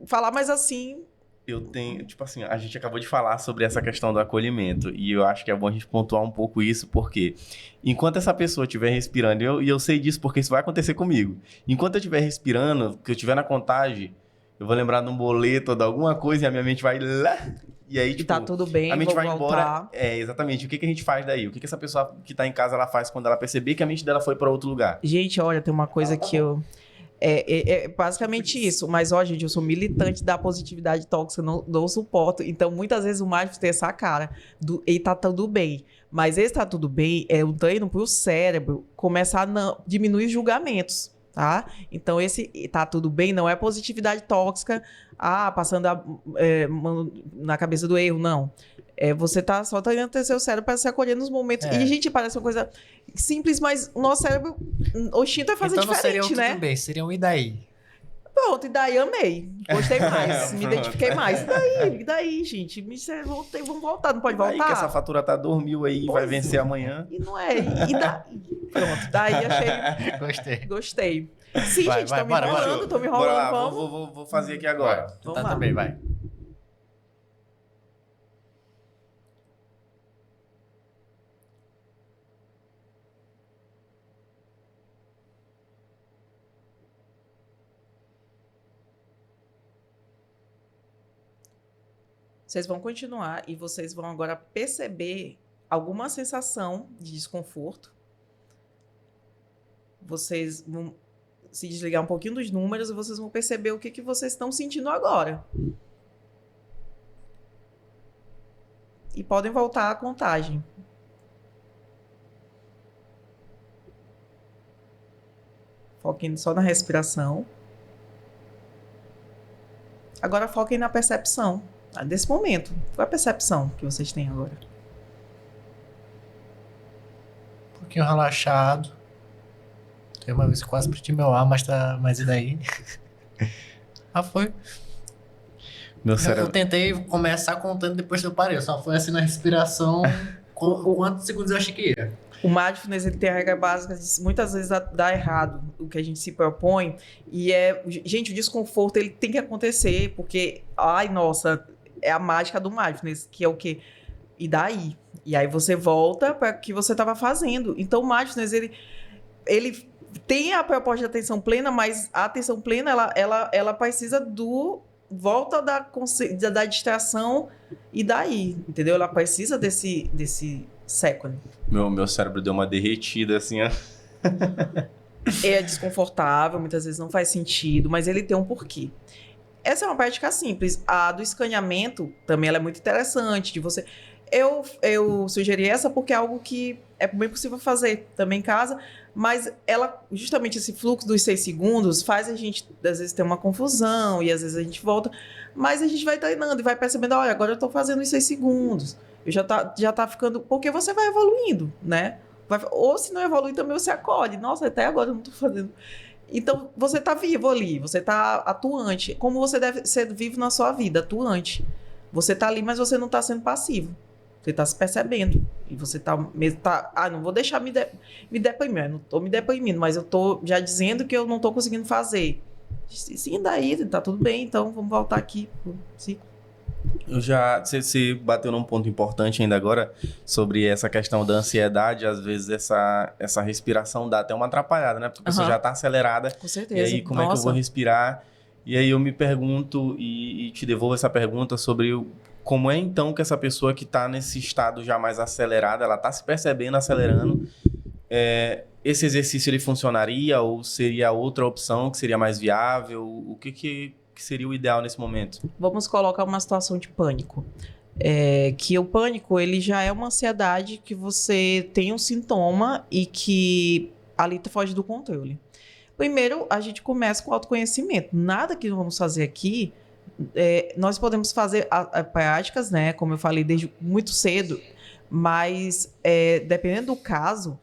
[SPEAKER 3] falar mais assim.
[SPEAKER 2] Eu tenho, tipo assim, a gente acabou de falar sobre essa questão do acolhimento e eu acho que é bom a gente pontuar um pouco isso, porque enquanto essa pessoa estiver respirando, e eu sei disso porque isso vai acontecer comigo, enquanto eu estiver respirando, que eu estiver na contagem, eu vou lembrar de um boleto ou de alguma coisa e a minha mente vai lá, e aí,
[SPEAKER 3] E
[SPEAKER 2] tipo,
[SPEAKER 3] tá tudo bem,
[SPEAKER 2] a mente
[SPEAKER 3] vou
[SPEAKER 2] vai
[SPEAKER 3] voltar.
[SPEAKER 2] embora. Exatamente. O que a gente faz daí? O que essa pessoa que tá em casa ela faz quando ela perceber que a mente dela foi para outro lugar?
[SPEAKER 3] Gente, olha, tem uma coisa que eu... É basicamente isso. Mas, ó, gente, eu sou militante da positividade tóxica, não suporto. Então, muitas vezes o Mindfulness tem essa cara e tá tudo bem. Mas esse tá tudo bem é um treino pro cérebro começar a diminuir julgamentos, tá? Então, esse tá tudo bem não é positividade tóxica, passando na cabeça do erro, não. Você tá só treinando o seu cérebro para se acolher nos momentos. E, gente, parece uma coisa simples, mas o nosso cérebro, o instinto é fazer
[SPEAKER 1] então
[SPEAKER 3] diferente,
[SPEAKER 1] não seria
[SPEAKER 3] né?
[SPEAKER 1] tudo bem, seria um e daí?
[SPEAKER 3] Pronto, e daí amei. Gostei mais, me identifiquei mais. E daí, gente? Voltei, vamos voltar, não pode voltar?
[SPEAKER 2] Aí que essa fatura tá dormiu aí e vai vencer amanhã.
[SPEAKER 3] E não é, e daí? Pronto, daí achei... Gostei. Sim, gente, tô me enrolando,
[SPEAKER 2] Bora lá,
[SPEAKER 3] vamos.
[SPEAKER 2] vou fazer aqui agora.
[SPEAKER 1] Tá também, vai.
[SPEAKER 3] Vocês vão continuar e vocês vão agora perceber alguma sensação de desconforto. Vocês vão se desligar um pouquinho dos números e vocês vão perceber o que vocês estão sentindo agora. E podem voltar à contagem. Foquem só na respiração. Agora foquem na percepção. Desse momento. Qual é a percepção que vocês têm agora?
[SPEAKER 1] Um pouquinho relaxado. Tem uma vez que quase perdi meu ar, mas e daí? Foi.
[SPEAKER 2] Meu cérebro...
[SPEAKER 1] Eu tentei começar contando depois que eu parei. Só foi assim na respiração. Quantos segundos eu achei que ia?
[SPEAKER 3] O mindfulness, ele tem a regra básica de muitas vezes dá errado o que a gente se propõe. E gente, o desconforto, ele tem que acontecer, porque, ai, nossa, é a mágica do mindfulness, que é o quê? E daí? E aí você volta para o que você estava fazendo. Então, o mindfulness, ele tem a proposta de atenção plena, mas a atenção plena, ela precisa volta da distração e daí, entendeu? Ela precisa desse second.
[SPEAKER 2] Meu cérebro deu uma derretida, assim, ó.
[SPEAKER 3] É desconfortável, muitas vezes não faz sentido, mas ele tem um porquê. Essa é uma prática simples. A do escaneamento também ela é muito interessante. De você... Eu sugeri essa porque é algo que é bem possível fazer também em casa, mas ela, justamente esse fluxo dos 6 segundos faz a gente, às vezes, ter uma confusão e às vezes a gente volta, mas a gente vai treinando e vai percebendo, olha, agora eu estou fazendo os 6 segundos. Eu já tá ficando... Porque você vai evoluindo, né? Ou se não evoluir também, você acolhe. Nossa, até agora eu não estou fazendo... Então, você está vivo ali, você está atuante. Como você deve ser vivo na sua vida, atuante. Você está ali, mas você não está sendo passivo. Você está se percebendo. E você está... não vou deixar me deprimir. Eu não estou me deprimindo, mas eu estou já dizendo que eu não estou conseguindo fazer. Sim, daí, está tudo bem, então vamos voltar aqui. Sim.
[SPEAKER 2] Você bateu num ponto importante ainda agora sobre essa questão da ansiedade. Às vezes essa respiração dá até uma atrapalhada, né? Porque a pessoa já tá acelerada.
[SPEAKER 3] Com certeza.
[SPEAKER 2] E aí, como é que eu vou respirar? E aí eu me pergunto e te devolvo essa pergunta sobre como é então que essa pessoa que tá nesse estado já mais acelerado, ela tá se percebendo acelerando, esse exercício ele funcionaria ou seria outra opção que seria mais viável? O que seria o ideal nesse momento?
[SPEAKER 3] Vamos colocar uma situação de pânico. Que o pânico, ele já é uma ansiedade que você tem um sintoma e que ali foge do controle. Primeiro, a gente começa com o autoconhecimento. Nada que vamos fazer aqui, nós podemos fazer práticas, né? Como eu falei, desde muito cedo, mas dependendo do caso,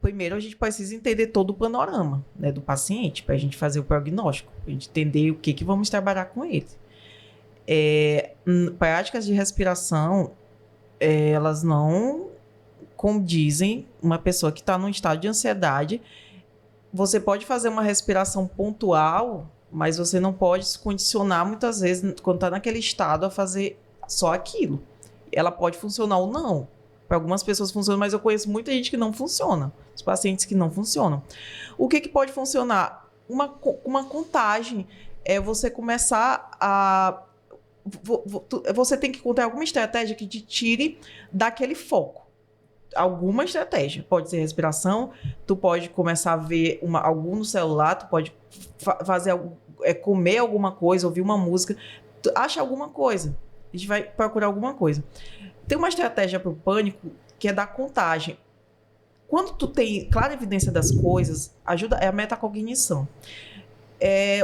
[SPEAKER 3] primeiro a gente precisa entender todo o panorama, né, do paciente, para a gente fazer o prognóstico, para a gente entender o que vamos trabalhar com ele. Práticas de respiração, elas não condizem uma pessoa que está num estado de ansiedade. Você pode fazer uma respiração pontual, mas você não pode se condicionar muitas vezes, quando está naquele estado, a fazer só aquilo. Ela pode funcionar ou não. Para algumas pessoas funciona, mas eu conheço muita gente que não funciona. Os pacientes que não funcionam. O que pode funcionar? Uma contagem. Você começar a... Você tem que encontrar alguma estratégia que te tire daquele foco. Alguma estratégia. Pode ser respiração, tu pode começar a ver algum no celular, tu pode fazer comer alguma coisa, ouvir uma música. Tu acha alguma coisa. A gente vai procurar alguma coisa. Tem uma estratégia para o pânico que é da contagem. Quando tu tem clara evidência das coisas, ajuda, é a metacognição.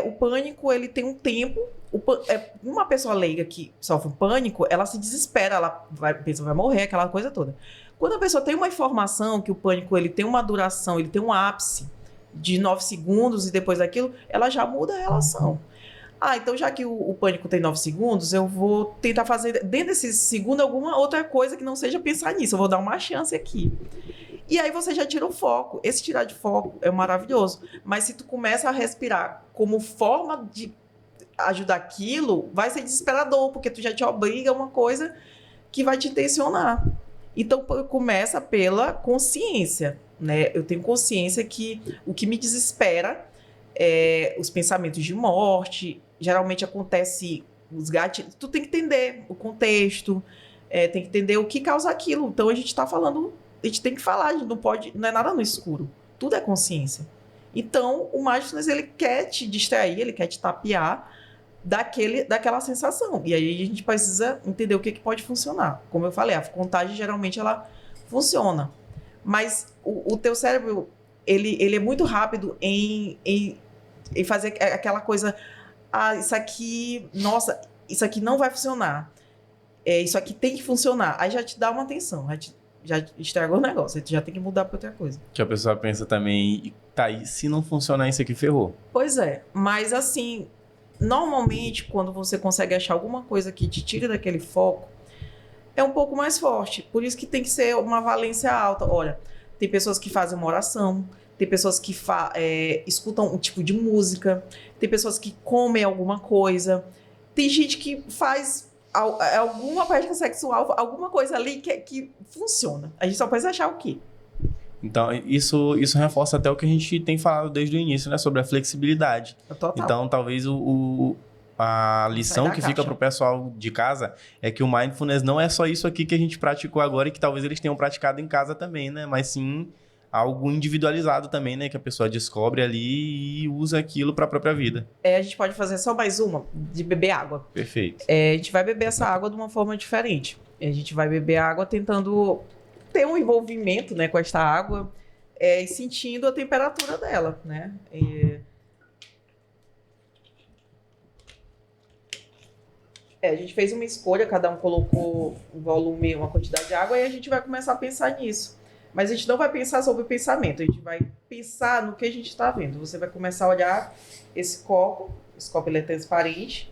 [SPEAKER 3] O pânico, ele tem um tempo. Uma pessoa leiga que sofre um pânico, ela se desespera, ela pensa que vai morrer, aquela coisa toda. Quando a pessoa tem uma informação que o pânico ele tem uma duração, ele tem um ápice de 9 segundos e depois daquilo, ela já muda a relação. Então já que o pânico tem 9 segundos, eu vou tentar fazer dentro desses segundos alguma outra coisa que não seja pensar nisso. Eu vou dar uma chance aqui. E aí você já tira o foco. Esse tirar de foco é maravilhoso. Mas se tu começa a respirar como forma de ajudar aquilo, vai ser desesperador, porque tu já te obriga a uma coisa que vai te tensionar. Então começa pela consciência, né? Eu tenho consciência que o que me desespera os pensamentos de morte. Geralmente acontece os gatilhos. Tu tem que entender o contexto, tem que entender o que causa aquilo. Então a gente está falando, a gente tem que falar, a gente não é nada no escuro. Tudo é consciência. Então, o mindfulness, ele quer te distrair, ele quer te tapear daquela sensação. E aí a gente precisa entender o que pode funcionar. Como eu falei, a contagem geralmente ela funciona. Mas o teu cérebro, ele é muito rápido em fazer aquela coisa, isso aqui, nossa, isso aqui não vai funcionar. Isso aqui tem que funcionar. Aí já te dá uma atenção, já estragou o negócio, aí tu já tem que mudar para outra coisa.
[SPEAKER 2] Que a pessoa pensa também, tá aí, se não funcionar isso aqui, ferrou.
[SPEAKER 3] Pois é, mas assim, normalmente quando você consegue achar alguma coisa que te tire daquele foco, é um pouco mais forte. Por isso que tem que ser uma valência alta. Olha, tem pessoas que fazem uma oração, tem pessoas que escutam um tipo de música, tem pessoas que comem alguma coisa, tem gente que faz alguma prática sexual, alguma coisa ali que funciona. A gente só precisa achar o quê?
[SPEAKER 2] Então, isso reforça até o que a gente tem falado desde o início, né? Sobre a flexibilidade.
[SPEAKER 3] Total.
[SPEAKER 2] Então, talvez a lição que fica para o pessoal de casa é que o mindfulness não é só isso aqui que a gente praticou agora e que talvez eles tenham praticado em casa também, né? Mas sim algo individualizado também, né? Que a pessoa descobre ali e usa aquilo para a própria vida.
[SPEAKER 3] A gente pode fazer só mais uma, de beber água.
[SPEAKER 2] Perfeito.
[SPEAKER 3] A gente vai beber essa água de uma forma diferente. A gente vai beber água tentando ter um envolvimento, né, com esta água e sentindo a temperatura dela, né? A gente fez uma escolha, cada um colocou um volume, uma quantidade de água, e a gente vai começar a pensar nisso. Mas a gente não vai pensar sobre o pensamento, a gente vai pensar no que a gente está vendo. Você vai começar a olhar esse copo ele é transparente,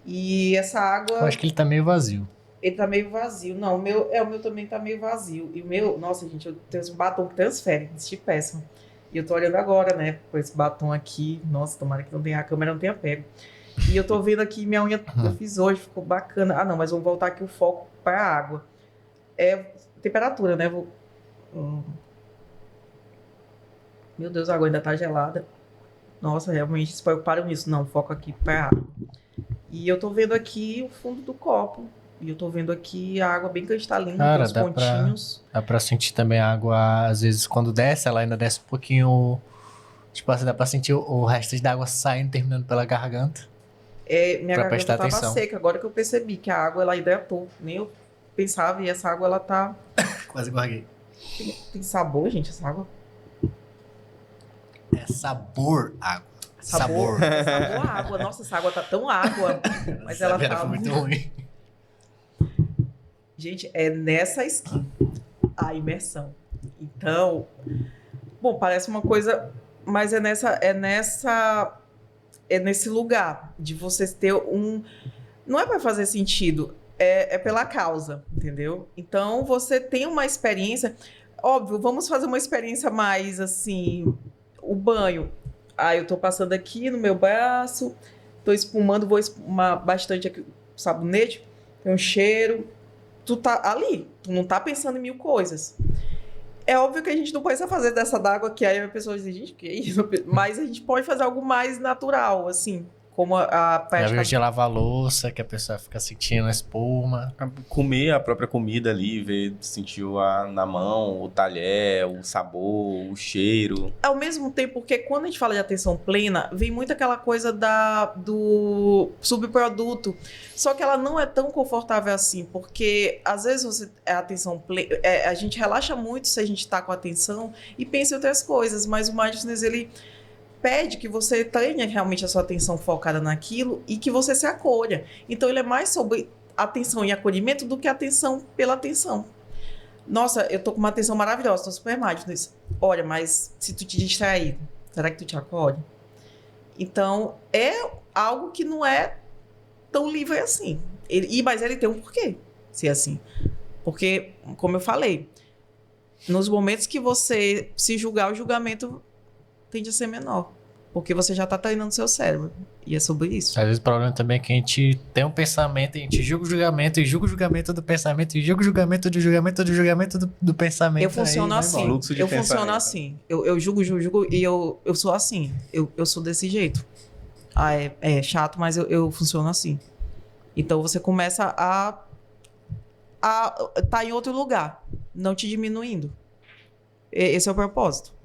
[SPEAKER 3] e essa água...
[SPEAKER 1] Eu acho que ele tá meio vazio.
[SPEAKER 3] Ele tá meio vazio. Não, o meu também tá meio vazio. E o meu, nossa, gente, eu tenho um batom que transfere, de péssimo. E eu tô olhando agora, né, com esse batom aqui. Nossa, tomara que a câmera não tenha pego. E eu tô vendo aqui, minha unha eu fiz hoje, ficou bacana. Ah, não, mas vamos voltar aqui o foco para a água. Temperatura, né? Meu Deus, a água ainda tá gelada. Nossa, realmente se preocuparam nisso. Não, foco aqui para a água. E eu tô vendo aqui o fundo do copo. E eu tô vendo aqui a água bem cristalina,
[SPEAKER 1] Cara,
[SPEAKER 3] com os pontinhos.
[SPEAKER 1] Dá pra sentir também a água, às vezes, quando desce, ela ainda desce um pouquinho. Tipo assim, dá pra sentir o resto da água saindo, terminando pela garganta.
[SPEAKER 3] Minha garganta tava seca, agora que eu percebi que a água, ela hidratou. Nem eu pensava, e essa água, ela tá...
[SPEAKER 1] Quase guarguei.
[SPEAKER 3] Tem sabor, gente, essa água?
[SPEAKER 1] É sabor água.
[SPEAKER 3] Sabor água. Nossa, essa água tá tão água. Mas ela tá
[SPEAKER 1] muito ruim.
[SPEAKER 3] Gente, é nessa skin a imersão. Então, bom, parece uma coisa, mas é nesse lugar de você ter não é para fazer sentido, é pela causa, entendeu? Então, você tem uma experiência, óbvio, vamos fazer uma experiência mais assim, o banho. Eu tô passando aqui no meu braço, tô espumando, vou espumar bastante aqui o sabonete, tem um cheiro. Tu tá ali, tu não tá pensando em mil coisas. É óbvio que a gente não precisa fazer dessa d'água que aí a pessoa diz, gente, que é isso? Mas a gente pode fazer algo mais natural, assim, como a prática...
[SPEAKER 1] Ao invés de lavar a louça, que a pessoa fica sentindo a espuma.
[SPEAKER 2] Comer a própria comida ali, sentir na mão, o talher, o sabor, o cheiro.
[SPEAKER 3] Ao mesmo tempo, porque quando a gente fala de atenção plena, vem muito aquela coisa do subproduto. Só que ela não é tão confortável assim, porque às vezes a atenção plena... a gente relaxa muito se a gente tá com atenção e pensa em outras coisas, mas o mindfulness, ele pede que você tenha realmente a sua atenção focada naquilo e que você se acolha. Então, ele é mais sobre atenção e acolhimento do que atenção pela atenção. Nossa, eu tô com uma atenção maravilhosa, tô super mindfulness. Olha, mas se tu te distrair, será que tu te acolhe? Então, é algo que não é tão livre assim. Mas ele tem um porquê ser assim. Porque, como eu falei, nos momentos que você se julgar, o julgamento tende a ser menor. Porque você já tá treinando seu cérebro. E é sobre isso.
[SPEAKER 1] Às vezes o problema também é que a gente tem um pensamento, a gente julga o julgamento, e julga o julgamento do pensamento, e julga o julgamento do julgamento do julgamento do pensamento.
[SPEAKER 3] Eu funciono assim. Eu funciono assim. Eu julgo, e eu sou assim. Eu sou desse jeito. É chato, mas eu funciono assim. Então você começa a tá em outro lugar, não te diminuindo. Esse é o propósito.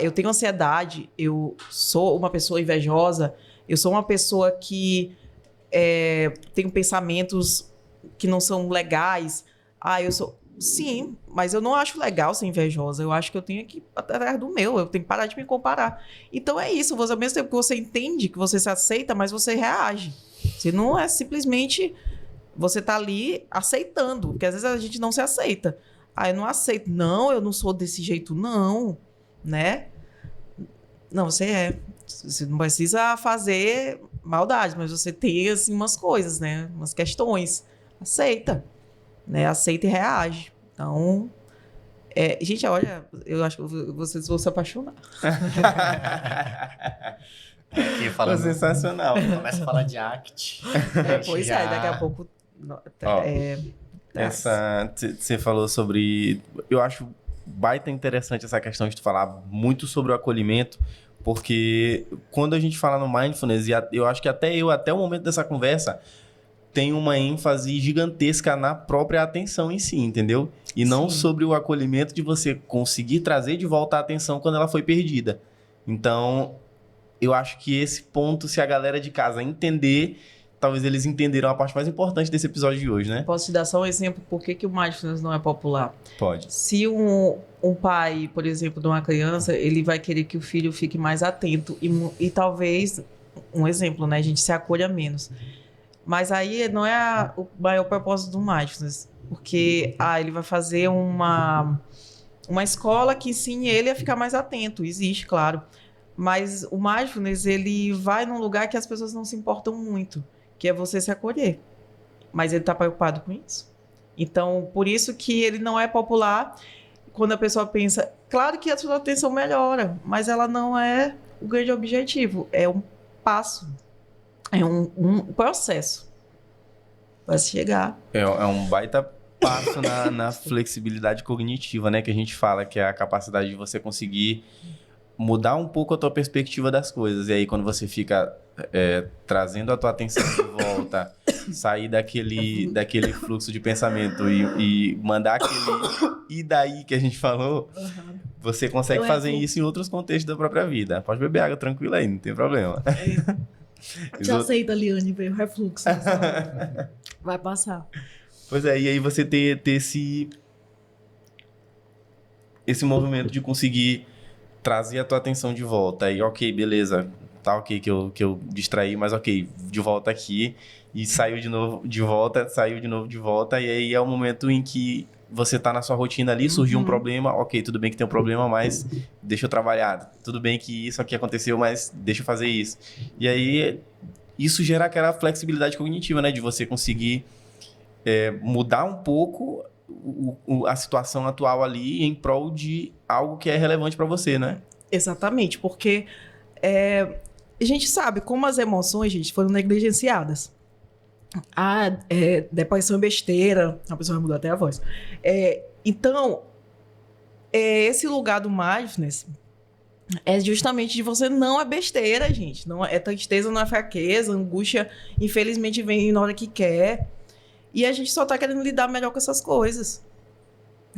[SPEAKER 3] eu tenho ansiedade, eu sou uma pessoa invejosa, eu sou uma pessoa que tenho pensamentos que não são legais. Eu sou... Sim, mas eu não acho legal ser invejosa. Eu acho que eu tenho que ir atrás do meu. Eu tenho que parar de me comparar. Então é isso. Você, ao mesmo tempo que você entende, que você se aceita, mas você reage. Você não é simplesmente... Você tá ali aceitando. Porque às vezes a gente não se aceita. Eu não aceito. Não, eu não sou desse jeito, não. Né? Não, você é. Você não precisa fazer maldade, mas você tem, assim, umas coisas, né? Umas questões. Aceita. Né? Aceita e reage. Então, gente, olha, eu acho que vocês vão se apaixonar.
[SPEAKER 1] Aqui falando,
[SPEAKER 2] sensacional.
[SPEAKER 1] começa a falar de ACT.
[SPEAKER 3] Pois daqui a pouco...
[SPEAKER 2] Você falou sobre... Eu acho baita interessante essa questão de tu falar muito sobre o acolhimento, porque quando a gente fala no Mindfulness, e eu acho que até o momento dessa conversa, tem uma ênfase gigantesca na própria atenção em si, entendeu? E não sobre o acolhimento de você conseguir trazer de volta a atenção quando ela foi perdida. Então, eu acho que esse ponto, se a galera de casa entender, talvez eles entenderam a parte mais importante desse episódio de hoje, né?
[SPEAKER 3] Posso te dar só um exemplo por que o Mindfulness não é popular?
[SPEAKER 2] Pode.
[SPEAKER 3] Se um pai, por exemplo, de uma criança, ele vai querer que o filho fique mais atento e talvez, um exemplo, né? A gente se acolha menos. Mas aí não é o maior propósito do Mindfulness, porque ele vai fazer uma escola que ensine ele a ficar mais atento. Existe, claro. Mas o Mindfulness, ele vai num lugar que as pessoas não se importam muito, que é você se acolher. Mas ele está preocupado com isso. Então, por isso que ele não é popular. Quando a pessoa pensa, claro que a sua atenção melhora, mas ela não é o grande objetivo. É um passo. É um processo para se chegar.
[SPEAKER 2] É um baita passo na flexibilidade cognitiva, né? Que a gente fala, que é a capacidade de você conseguir mudar um pouco a tua perspectiva das coisas. E aí, quando você fica trazendo a tua atenção de volta, sair daquele fluxo de pensamento e mandar aquele e daí que a gente falou, você consegue fazer isso em outros contextos da própria vida. Pode beber água tranquila aí, não tem problema.
[SPEAKER 4] Te aceita, Liane, veio refluxo. Vai passar.
[SPEAKER 2] Pois é, e aí você ter esse movimento de conseguir trazer a tua atenção de volta. Aí, ok, beleza, tá ok que eu distraí, mas ok, de volta aqui. E saiu de novo de volta, e aí é o momento em que você tá na sua rotina ali, surgiu um problema, ok, tudo bem que tem um problema, mas deixa eu trabalhar. Tudo bem que isso aqui aconteceu, mas deixa eu fazer isso. E aí, isso gera aquela flexibilidade cognitiva, né? De você conseguir mudar um pouco a situação atual ali em prol de algo que é relevante para você, né?
[SPEAKER 3] Exatamente, porque a gente sabe como as emoções, gente, foram negligenciadas. Depressão é besteira. A pessoa vai mudar até a voz. Então, esse lugar do Mindfulness é justamente de você não é besteira, gente. Não é tristeza, não é fraqueza. Angústia, infelizmente, vem na hora que quer. E a gente só tá querendo lidar melhor com essas coisas.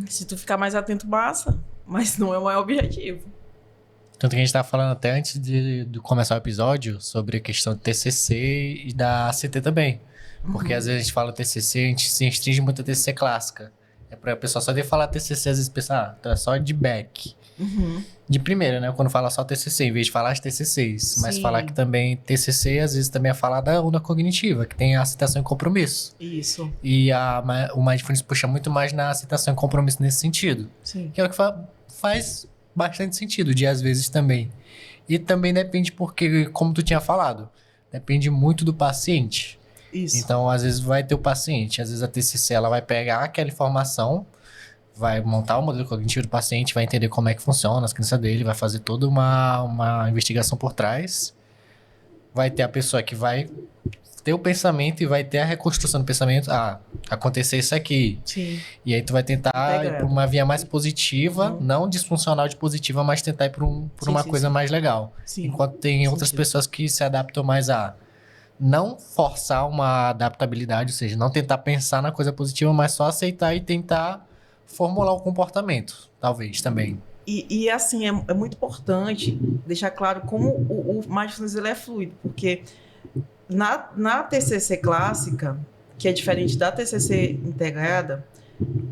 [SPEAKER 3] Se tu ficar mais atento, massa. Mas não é o maior objetivo.
[SPEAKER 1] Tanto que a gente tava falando até antes de começar o episódio sobre a questão do TCC e da ACT também. Porque às vezes a gente fala TCC, a gente se restringe muito a TCC clássica. É pra pessoa só de falar TCC, às vezes pensar, então é só de back. De primeira, né? Quando fala só TCC, em vez de falar as TCCs. Mas falar que também TCC, às vezes também é falar da onda cognitiva, que tem a aceitação e compromisso.
[SPEAKER 3] Isso.
[SPEAKER 1] E o Mindfulness puxa muito mais na aceitação e compromisso nesse sentido.
[SPEAKER 3] Sim.
[SPEAKER 1] Que é o que faz bastante sentido, de às vezes também. E também depende porque, como tu tinha falado, depende muito do paciente.
[SPEAKER 3] Isso.
[SPEAKER 1] Então, às vezes vai ter o paciente, às vezes a TCC ela vai pegar aquela informação, vai montar o modelo cognitivo do paciente, vai entender como é que funciona as crenças dele, vai fazer toda uma investigação por trás. Vai ter a pessoa que vai ter o pensamento e vai ter a reconstrução do pensamento. Acontecer isso aqui.
[SPEAKER 3] Sim.
[SPEAKER 1] E aí tu vai tentar ir por uma via mais positiva, não disfuncional de positiva, mas tentar ir por uma coisa mais legal.
[SPEAKER 3] Sim.
[SPEAKER 1] Enquanto tem outras pessoas que se adaptam mais a não forçar uma adaptabilidade, ou seja, não tentar pensar na coisa positiva, mas só aceitar e tentar formular o comportamento, talvez, também.
[SPEAKER 3] E assim, é muito importante deixar claro como o mindfulness ele é fluido, porque na TCC clássica, que é diferente da TCC integrada,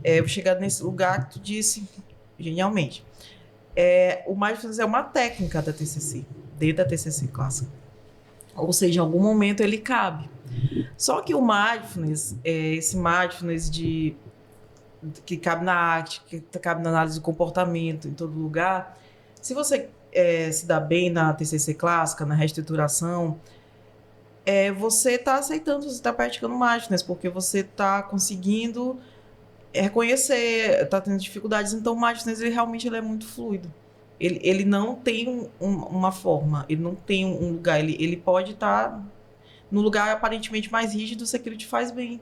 [SPEAKER 3] eu vou chegar nesse lugar que tu disse genialmente. O mindfulness é uma técnica da TCC, dentro da TCC clássica. Ou seja, em algum momento ele cabe. Só que o mindfulness, esse mindfulness que cabe na arte, que cabe na análise do comportamento, em todo lugar, se você se dá bem na TCC clássica, na reestruturação, você está aceitando, você está praticando mindfulness, porque você está conseguindo reconhecer, está tendo dificuldades. Então, o mindfulness ele realmente é muito fluido. Ele não tem uma forma, ele não tem um lugar, ele pode estar no lugar aparentemente mais rígido se aquilo te faz bem.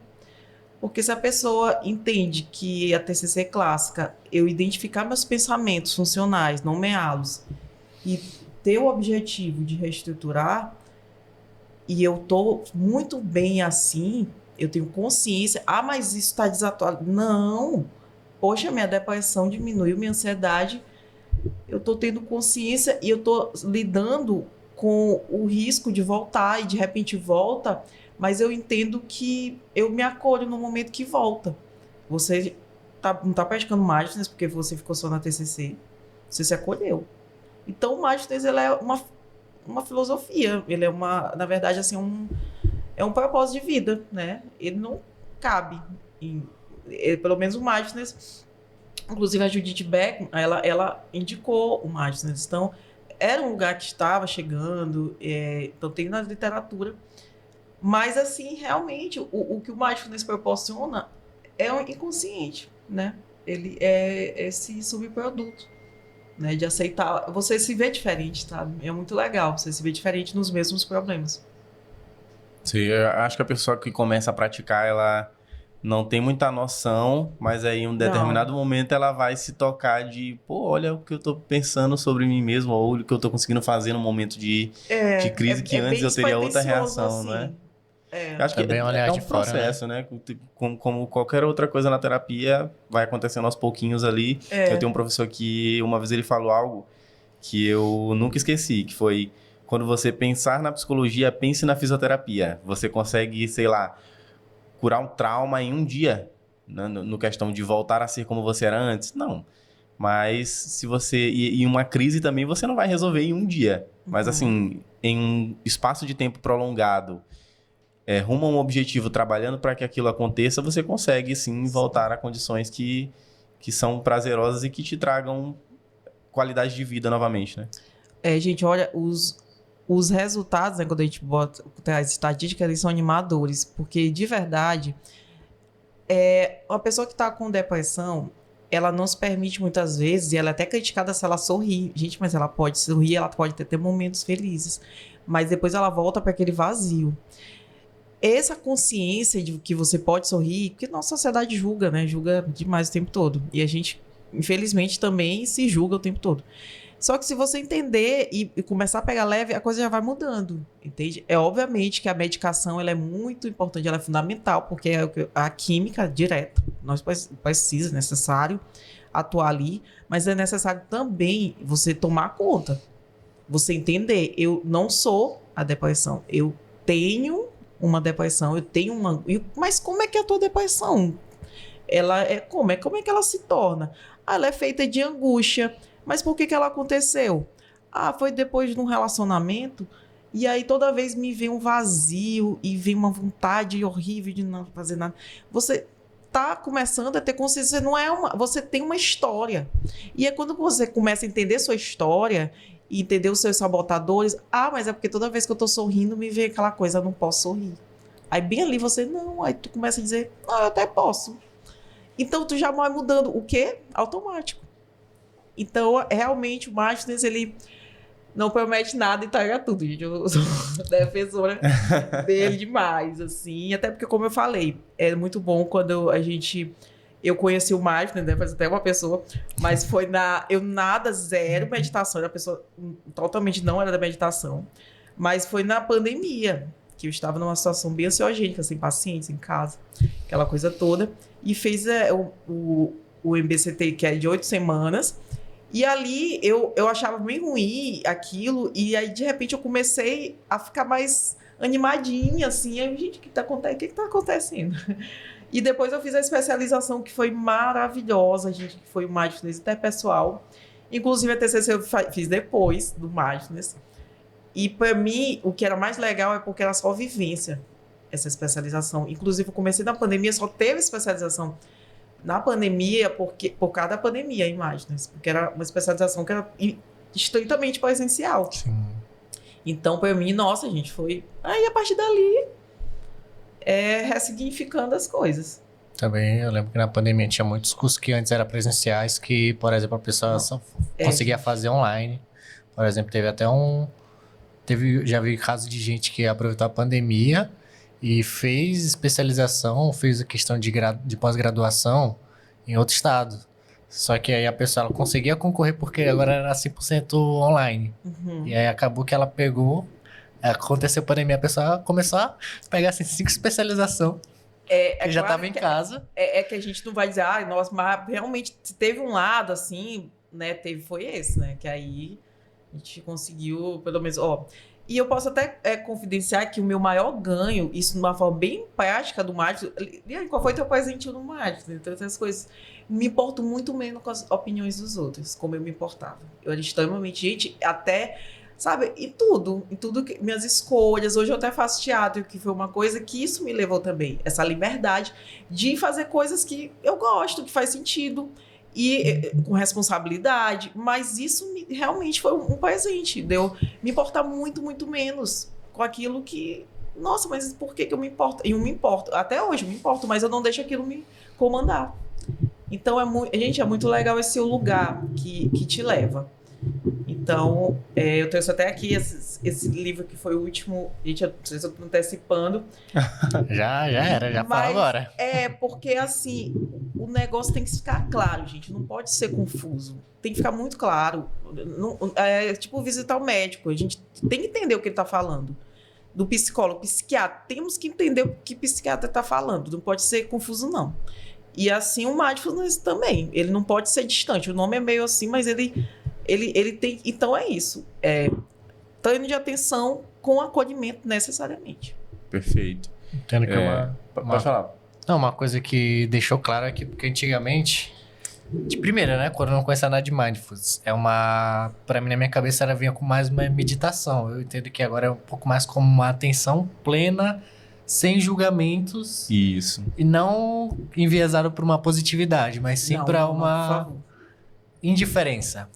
[SPEAKER 3] Porque se a pessoa entende que a TCC clássica, eu identificar meus pensamentos funcionais, nomeá-los, e ter o objetivo de reestruturar, e eu estou muito bem assim, eu tenho consciência, mas isso está desatualizado. Não! Poxa, minha depressão diminuiu, minha ansiedade, eu estou tendo consciência e eu estou lidando com o risco de voltar, e de repente volta, mas eu entendo que eu me acolho no momento que volta. Você não está praticando mindfulness porque você ficou só na TCC. Você se acolheu. Então, o mindfulness ele é uma filosofia. Ele é na verdade, assim, é um propósito de vida, né? Ele não cabe pelo menos o mindfulness. Inclusive, a Judith Beck, ela indicou o mindfulness. Então, era um lugar que estava chegando. Então, tem na literatura. Mas, assim, realmente, o que o mindfulness proporciona é o inconsciente, né? Ele é esse subproduto, né? De aceitar. Você se vê diferente, tá? É muito legal. Você se vê diferente nos mesmos problemas.
[SPEAKER 2] Sim, eu acho que a pessoa que começa a praticar, ela não tem muita noção, mas aí em um determinado momento ela vai se tocar de, olha o que eu tô pensando sobre mim mesmo, ou o que eu tô conseguindo fazer no momento de crise, que antes eu teria outra reação, assim. Né? Eu acho que é um processo, né? Como qualquer outra coisa na terapia, vai acontecendo aos pouquinhos ali. Eu tenho um professor que uma vez ele falou algo que eu nunca esqueci, que foi: quando você pensar na psicologia, pense na fisioterapia. Você consegue, sei lá, curar um trauma em um dia, né? No questão de voltar a ser como você era antes? Não. Mas se você... E uma crise também você não vai resolver em um dia. Mas assim, em um espaço de tempo prolongado, rumo a um objetivo, trabalhando para que aquilo aconteça, você consegue sim voltar a condições que são prazerosas e que te tragam qualidade de vida novamente, né?
[SPEAKER 3] Gente, olha, os resultados, né, quando a gente bota as estatísticas, eles são animadores, porque de verdade, uma pessoa que está com depressão, ela não se permite muitas vezes, e ela é até criticada se ela sorrir. Gente, mas ela pode sorrir, ela pode ter momentos felizes, mas depois ela volta para aquele vazio. Essa consciência de que você pode sorrir, porque nossa sociedade julga, né? Julga demais o tempo todo. E a gente, infelizmente, também se julga o tempo todo. Só que se você entender e começar a pegar leve, a coisa já vai mudando, entende? Obviamente que a medicação ela é muito importante, ela é fundamental, porque é a química direta. Nós precisamos, é necessário atuar ali, mas é necessário também você tomar conta. Você entender, eu não sou a depressão, eu tenho uma depressão, eu tenho uma... Mas como é que é a tua depressão? Ela como é que ela se torna? Ela é feita de angústia. Mas por que ela aconteceu? Foi depois de um relacionamento, e aí toda vez me vem um vazio e vem uma vontade horrível de não fazer nada. Você tá começando a ter consciência, você tem uma história. E é quando você começa a entender sua história e entender os seus sabotadores, mas é porque toda vez que eu tô sorrindo me vem aquela coisa, eu não posso sorrir. Aí bem ali aí tu começa a dizer, eu até posso. Então tu já vai mudando o quê? Automático. Então, realmente, o mindfulness, ele não promete nada e entrega tudo, gente. Eu sou defensora dele demais, assim. Até porque, como eu falei, é muito bom quando eu conheci o mindfulness, né? Faz até uma pessoa, mas foi zero meditação. A pessoa totalmente não era da meditação. Mas foi na pandemia, que eu estava numa situação bem ansiogênica, sem pacientes, em casa, aquela coisa toda. E fez o MBCT, que é de 8 semanas. E ali eu achava bem ruim aquilo, e aí de repente eu comecei a ficar mais animadinha, assim, aí, gente, o que tá acontecendo? E depois eu fiz a especialização que foi maravilhosa, gente, que foi o Mindfulness Interpessoal. Inclusive a TCC eu fiz depois do Mindfulness. E para mim, o que era mais legal é porque era só vivência, essa especialização. Inclusive eu comecei na pandemia, só teve especialização na pandemia por causa da pandemia, em Mindfulness, porque era uma especialização que era estritamente presencial.
[SPEAKER 1] Sim.
[SPEAKER 3] Então, para mim, nossa, gente, foi... Aí, a partir dali, ressignificando as coisas.
[SPEAKER 1] Também eu lembro que na pandemia tinha muitos cursos que antes eram presenciais que, por exemplo, a pessoa só conseguia fazer online. Por exemplo, já vi casos de gente que aproveitou a pandemia e fez especialização, fez a questão de pós-graduação em outro estado. Só que aí a pessoa ela conseguia concorrer porque agora era 100% online.
[SPEAKER 3] Uhum.
[SPEAKER 1] E aí acabou que ela pegou, aconteceu a pandemia, a pessoa começou a pegar assim, 5 especializações. Que já estava em casa.
[SPEAKER 3] Que a gente não vai dizer, nossa, mas realmente teve um lado, assim, né, foi esse, né, que aí a gente conseguiu, pelo menos, e eu posso até confidenciar que o meu maior ganho, isso de uma forma bem prática do Mindfulness, qual foi teu presente no Mindfulness, então essas coisas, me importo muito menos com as opiniões dos outros, como eu me importava. Eu era extremamente, gente, até... Sabe, em tudo minhas escolhas. Hoje eu até faço teatro, que foi uma coisa que isso me levou também. Essa liberdade de fazer coisas que eu gosto, que faz sentido. E com responsabilidade. Mas isso realmente foi um presente. De eu me importar muito, muito menos com aquilo que... Nossa, mas por que eu me importo? E eu me importo. Até hoje eu me importo, mas eu não deixo aquilo me comandar. Então, gente, é muito legal esse lugar que te leva. Então, eu trouxe até aqui esse livro que foi o último. Gente, eu não sei se eu estou antecipando.
[SPEAKER 1] Já fala agora.
[SPEAKER 3] Porque assim, o negócio tem que ficar claro, gente. Não pode ser confuso. Tem que ficar muito claro. Tipo visitar o médico. A gente tem que entender o que ele está falando. Do psicólogo, psiquiatra. Temos que entender o que o psiquiatra está falando. Não pode ser confuso, não. E assim, o Mindfulness também. Ele não pode ser distante. O nome é meio assim, mas ele tem... Então, é isso. Treino de atenção com acolhimento necessariamente.
[SPEAKER 2] Perfeito.
[SPEAKER 1] Entendo que
[SPEAKER 2] Pode falar.
[SPEAKER 1] Não, uma coisa que deixou claro é que, porque antigamente... De primeira, né? Quando eu não conhecia nada de Mindfulness. Pra mim, na minha cabeça, ela vinha com mais uma meditação. Eu entendo que agora é um pouco mais como uma atenção plena... Sem julgamentos.
[SPEAKER 2] Isso.
[SPEAKER 1] E não enviesado por uma positividade, mas sim para uma indiferença.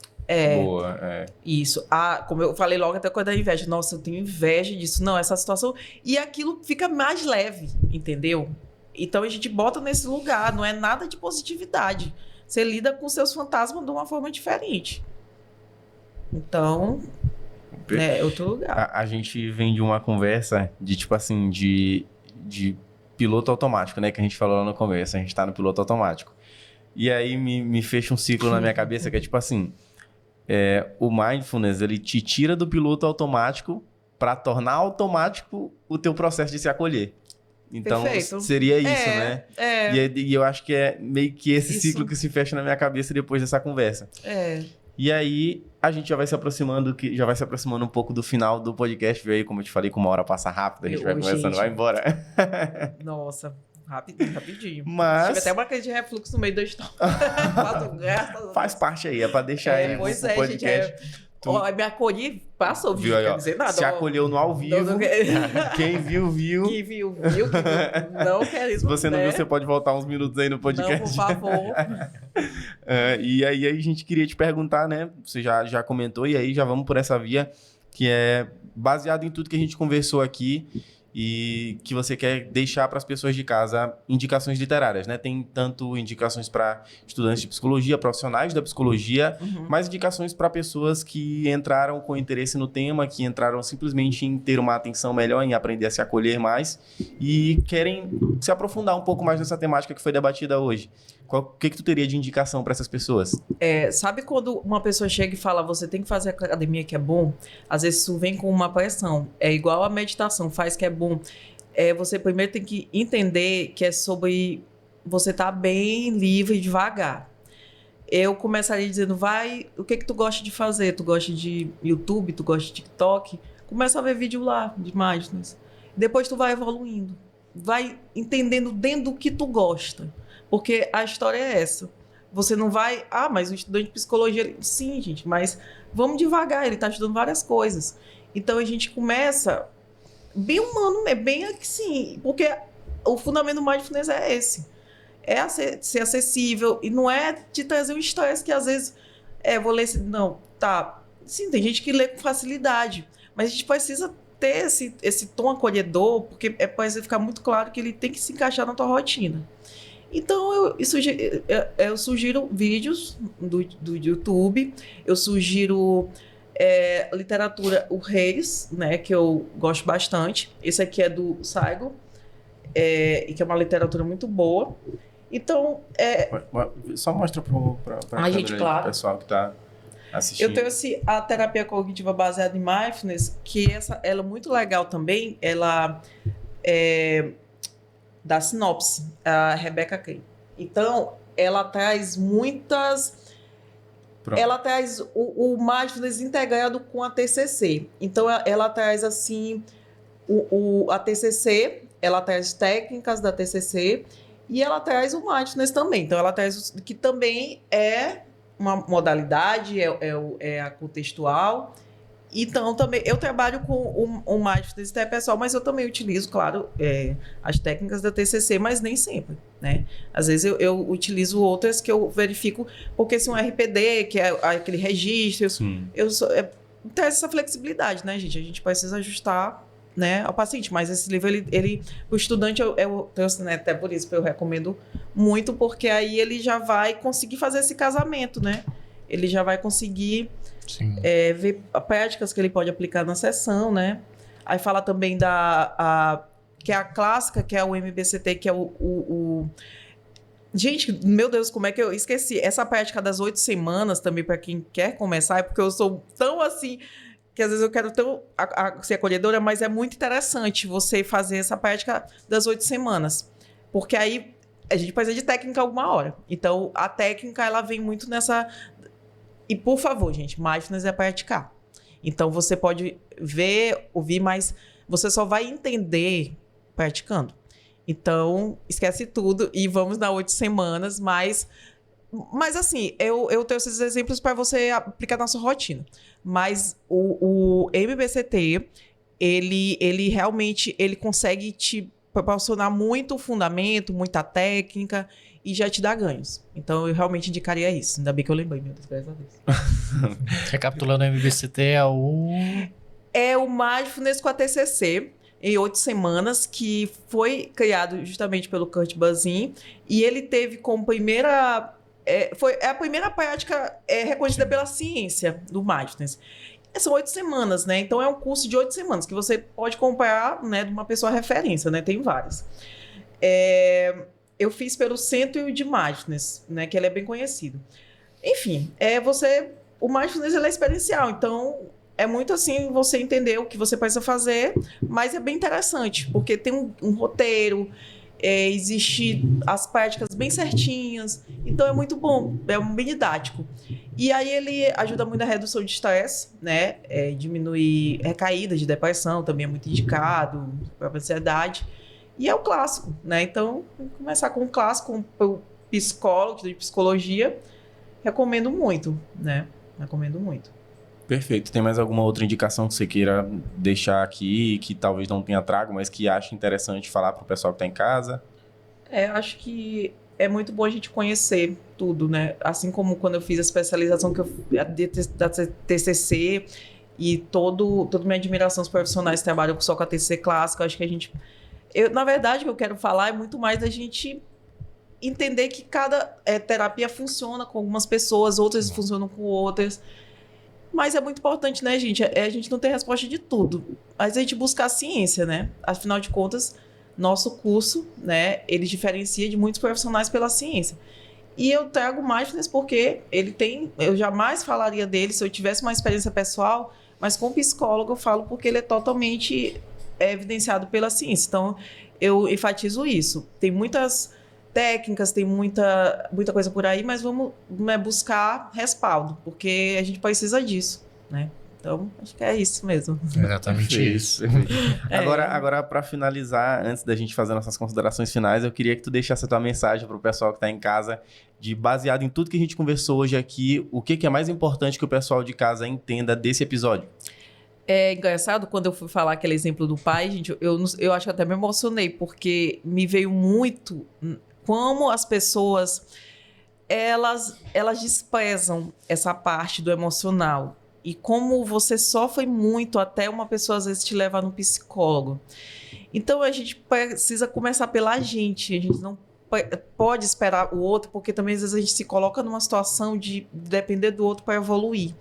[SPEAKER 2] Boa,
[SPEAKER 3] Isso. Como eu falei logo até quando a inveja. Nossa, eu tenho inveja disso. Não, essa situação... E aquilo fica mais leve, entendeu? Então a gente bota nesse lugar. Não é nada de positividade. Você lida com seus fantasmas de uma forma diferente. Então... outro lugar.
[SPEAKER 2] A gente vem de uma conversa de, tipo assim, de piloto automático, né? Que a gente falou lá no começo. A gente tá no piloto automático. E aí me fecha um ciclo na minha cabeça que é tipo assim... o Mindfulness, ele te tira do piloto automático para tornar automático o teu processo de se acolher. Então,
[SPEAKER 3] Perfeito.
[SPEAKER 2] seria isso, né? E eu acho que é meio que esse ciclo que se fecha na minha cabeça depois dessa conversa. E aí, a gente já vai se aproximando um pouco do final do podcast. Viu aí, como eu te falei, com uma hora passa rápido, a gente vai conversando, vai embora.
[SPEAKER 3] Nossa, rapidinho.
[SPEAKER 2] Mas...
[SPEAKER 3] Tive até uma crise de refluxo no meio da história.
[SPEAKER 2] Faz parte aí, é pra deixar aí
[SPEAKER 3] pois
[SPEAKER 2] o podcast.
[SPEAKER 3] Gente, me acolhi, passou,
[SPEAKER 2] viu
[SPEAKER 3] não
[SPEAKER 2] aí,
[SPEAKER 3] quer dizer nada.
[SPEAKER 2] Se acolheu no ao vivo. Quem viu, viu.
[SPEAKER 3] Quem viu. Não quer isso.
[SPEAKER 2] Se você não viu, você pode voltar uns minutos aí no podcast.
[SPEAKER 3] Não, por favor.
[SPEAKER 2] E aí a gente queria te perguntar, né? Você já comentou, e aí já vamos por essa via, que é baseado em tudo que a gente conversou aqui e que você quer deixar para as pessoas de casa indicações literárias, né? Tem tanto indicações para estudantes de psicologia, profissionais da psicologia, mas indicações para pessoas que entraram com interesse no tema, que entraram simplesmente em ter uma atenção melhor, em aprender a se acolher mais e querem se aprofundar um pouco mais nessa temática que foi debatida hoje. O que tu teria de indicação para essas pessoas?
[SPEAKER 3] Sabe quando uma pessoa chega e fala, você tem que fazer academia que é bom? Às vezes isso vem com uma pressão. É igual a meditação, faz que é bom. Você primeiro tem que entender que é sobre você estar bem livre e devagar. eu começaria dizendo, o que tu gosta de fazer? Tu gosta de YouTube? Tu gosta de TikTok? Começa a ver vídeo lá de mindfulness. Depois tu vai evoluindo. Vai entendendo dentro do que tu gosta. Porque a história é essa. Você não vai... mas o estudante de psicologia... Sim, gente, mas vamos devagar. Ele está estudando várias coisas. Então, a gente começa bem humano, é bem assim. Porque o fundamento do mindfulness é esse. É ser acessível. E não é te trazer um estresse que, às vezes, vou ler... Não, tá. Sim, tem gente que lê com facilidade. Mas a gente precisa ter esse tom acolhedor, porque precisa ficar muito claro que ele tem que se encaixar na tua rotina. Então, eu sugiro vídeos do YouTube, eu sugiro literatura O Reis, né, que eu gosto bastante. Esse aqui é do Saigo, que é uma literatura muito boa. Então,
[SPEAKER 2] só mostra para
[SPEAKER 3] gente, claro.
[SPEAKER 2] O pessoal que está assistindo.
[SPEAKER 3] Eu tenho a terapia cognitiva baseada em mindfulness, que ela é muito legal também. Ela da sinopse, a Rebecca Kay. Então, ela traz muitas...
[SPEAKER 2] Pronto.
[SPEAKER 3] Ela traz o mindfulness integrado com a TCC. Então, ela traz, assim, a TCC, ela traz técnicas da TCC e ela traz o mindfulness também. Então, ela traz que também é uma modalidade, é a contextual. Então, também, eu trabalho com o mindfulness pessoal, mas eu também utilizo, claro, as técnicas da TCC, mas nem sempre, né? Às vezes eu utilizo outras que eu verifico, porque se um RPD, que é aquele registro, traz essa flexibilidade, né, gente? A gente precisa ajustar, né, ao paciente, mas esse livro, o estudante, eu trouxe, né, até por isso que eu recomendo muito, porque aí ele já vai conseguir fazer esse casamento, né? Ele já vai conseguir... ver práticas que ele pode aplicar na sessão, né? Aí fala também que é a clássica, que é o MBCT, que é Gente, meu Deus, como é que eu esqueci? Essa prática das 8 semanas também, para quem quer começar, é porque eu sou tão assim, que às vezes eu quero ser acolhedora, mas é muito interessante você fazer essa prática das 8 semanas. Porque aí a gente precisa de técnica alguma hora. Então, a técnica, ela vem muito nessa... E, por favor, gente, mindfulness é praticar. Então, você pode ver, ouvir, mas você só vai entender praticando. Então, esquece tudo e vamos nas 8 semanas, mas assim, eu tenho esses exemplos para você aplicar na sua rotina. Mas o MBCT, ele realmente consegue te proporcionar muito fundamento, muita técnica e já te dá ganhos. Então, eu realmente indicaria isso. Ainda bem que eu lembrei, meu Deus, graças a Deus.
[SPEAKER 1] Recapitulando, o MBCT
[SPEAKER 3] é o Mindfulness com a TCC, em 8 semanas, que foi criado justamente pelo Kurt Bazin, e ele teve como primeira... foi a primeira prática reconhecida pela ciência do Mindfulness. São 8 semanas, né? Então, é um curso de 8 semanas, que você pode comprar, né, de uma pessoa referência, né? Tem várias. Eu fiz pelo Centro de Mindfulness, né, que ele é bem conhecido. Enfim, o Mindfulness ele é experiencial, então é muito assim você entender o que você precisa fazer, mas é bem interessante, porque tem um roteiro, existe as práticas bem certinhas, então é muito bom, é bem didático. E aí ele ajuda muito na redução de estresse, né, diminuir recaídas de depressão, também é muito indicado, para a ansiedade. E é o clássico, né? Então, vamos começar com o clássico, com o psicólogo de psicologia. Recomendo muito, né? Recomendo muito.
[SPEAKER 2] Perfeito. Tem mais alguma outra indicação que você queira deixar aqui, que talvez não tenha trago, mas que acha interessante falar para o pessoal que está em casa?
[SPEAKER 3] Acho que é muito bom a gente conhecer tudo, né? Assim como quando eu fiz a especialização da TCC e toda minha admiração aos profissionais que trabalham só com a TCC clássica, acho que a gente... na verdade, o que eu quero falar é muito mais da gente entender que cada terapia funciona com algumas pessoas, outras funcionam com outras. Mas é muito importante, né, gente? A gente não tem resposta de tudo. Mas a gente busca a ciência, né? Afinal de contas, nosso curso, né, ele diferencia de muitos profissionais pela ciência. E eu trago mindfulness porque eu jamais falaria dele se eu tivesse uma experiência pessoal, mas com psicólogo eu falo porque ele é totalmente evidenciado pela ciência. Então, eu enfatizo isso. Tem muitas técnicas, tem muita coisa por aí, mas vamos, né, buscar respaldo, porque a gente precisa disso, né? Então, acho que é isso mesmo.
[SPEAKER 1] Exatamente isso.
[SPEAKER 2] Agora para finalizar, antes da gente fazer nossas considerações finais, eu queria que tu deixasse a tua mensagem para o pessoal que está em casa, baseado em tudo que a gente conversou hoje aqui, o que é mais importante que o pessoal de casa entenda desse episódio?
[SPEAKER 3] É engraçado, quando eu fui falar aquele exemplo do pai, gente, eu acho que até me emocionei, porque me veio muito como as pessoas, elas desprezam essa parte do emocional. E como você sofre muito até uma pessoa, às vezes, te levar no psicólogo. Então, a gente precisa começar pela gente. A gente não pode esperar o outro, porque também, às vezes, a gente se coloca numa situação de depender do outro para evoluir.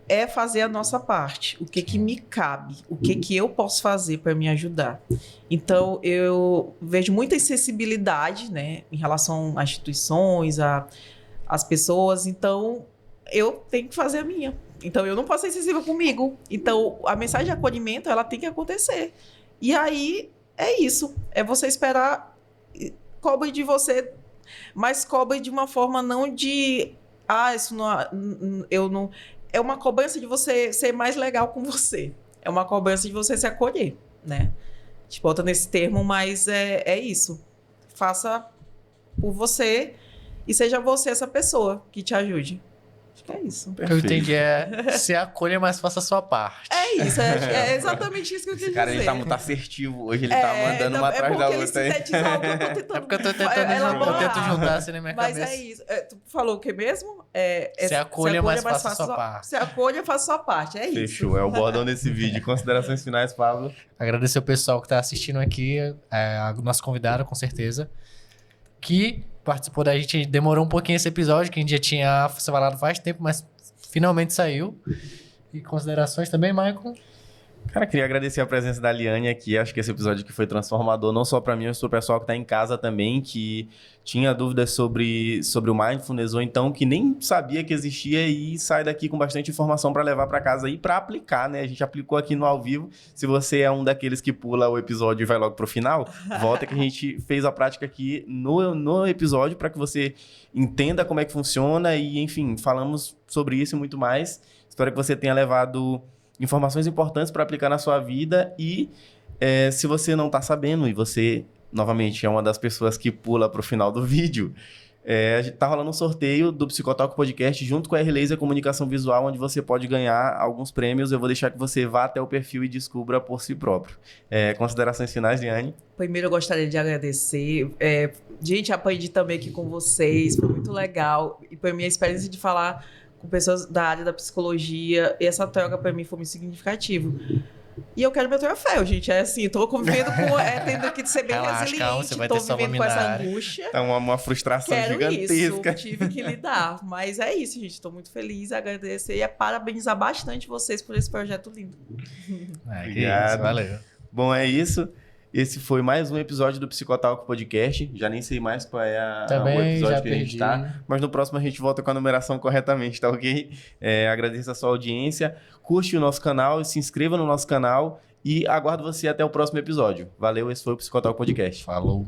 [SPEAKER 3] É fazer a nossa parte. O que me cabe? O que eu posso fazer para me ajudar? Então, eu vejo muita insensibilidade, né, em relação às instituições, às pessoas. Então, eu tenho que fazer a minha. Então, eu não posso ser insensível comigo. Então, a mensagem de acolhimento, ela tem que acontecer. E aí, é isso. É você esperar, cobre de você, mas cobre de uma forma não de... isso não... Eu não... É uma cobrança de você ser mais legal com você. É uma cobrança de você se acolher, né? A gente bota nesse termo, mas é isso. Faça por você e seja você essa pessoa que te ajude. Acho que é isso.
[SPEAKER 1] O que eu entendi é se acolha, mas faça a sua parte.
[SPEAKER 3] É isso, é exatamente isso que eu quis dizer.
[SPEAKER 2] Cara, ele tá muito assertivo hoje, ele tá mandando uma atrás da outra.
[SPEAKER 3] É
[SPEAKER 1] porque eu tô tentando juntar assim na minha
[SPEAKER 3] mas
[SPEAKER 1] cabeça.
[SPEAKER 3] Mas é isso. Tu falou o que mesmo?
[SPEAKER 1] Se acolha, mas faça a sua parte.
[SPEAKER 3] Se acolha, faça a sua parte, é isso.
[SPEAKER 2] Fechou, é o bordão desse vídeo. Considerações finais, Pablo?
[SPEAKER 1] Agradecer o pessoal que tá assistindo aqui, nosso convidado, com certeza, que participou da gente. Demorou um pouquinho esse episódio, que a gente já tinha falado faz tempo, mas finalmente saiu. E considerações também, Michael?
[SPEAKER 2] Cara, queria agradecer a presença da Liane aqui. Acho que esse episódio aqui foi transformador, não só para mim, mas para o pessoal que está em casa também, que tinha dúvidas sobre o Mindfulness, ou então que nem sabia que existia e sai daqui com bastante informação para levar para casa e para aplicar, né? A gente aplicou aqui no ao vivo. Se você é um daqueles que pula o episódio e vai logo pro final, volta que a gente fez a prática aqui no episódio para que você entenda como é que funciona e, enfim, falamos sobre isso e muito mais. Espero que você tenha levado informações importantes para aplicar na sua vida e se você não está sabendo e você, novamente, é uma das pessoas que pula para o final do vídeo, tá rolando um sorteio do Psicotalk Podcast junto com a R-Laser Comunicação Visual, onde você pode ganhar alguns prêmios. Eu vou deixar que você vá até o perfil e descubra por si próprio. Considerações finais, Liane?
[SPEAKER 3] Primeiro, eu gostaria de agradecer. Gente, aprendi também aqui com vocês, foi muito legal. E para mim, a experiência de falar com pessoas da área da psicologia, essa troca para mim foi muito significativo. E eu quero meu troféu, gente. É assim, tô convivendo com... tendo que ser bem resiliente.
[SPEAKER 1] Calma, você vai
[SPEAKER 3] tô
[SPEAKER 1] ter sua
[SPEAKER 3] vivendo com essa
[SPEAKER 1] luminária.
[SPEAKER 3] angústia.
[SPEAKER 2] É uma frustração gigantesca.
[SPEAKER 3] Isso, tive que lidar. Mas é isso, gente. Tô muito feliz, agradecer e parabenizar bastante vocês por esse projeto lindo.
[SPEAKER 2] Obrigado.
[SPEAKER 1] Isso, valeu.
[SPEAKER 2] Bom, é isso. Esse foi mais um episódio do Psicotalk Podcast. Já nem sei mais qual é o episódio que a gente tá. Mas no próximo a gente volta com a numeração corretamente, tá ok? Agradeço a sua audiência. Curte o nosso canal, se inscreva no nosso canal e aguardo você até o próximo episódio. Valeu, esse foi o Psicotalk Podcast.
[SPEAKER 1] Falou.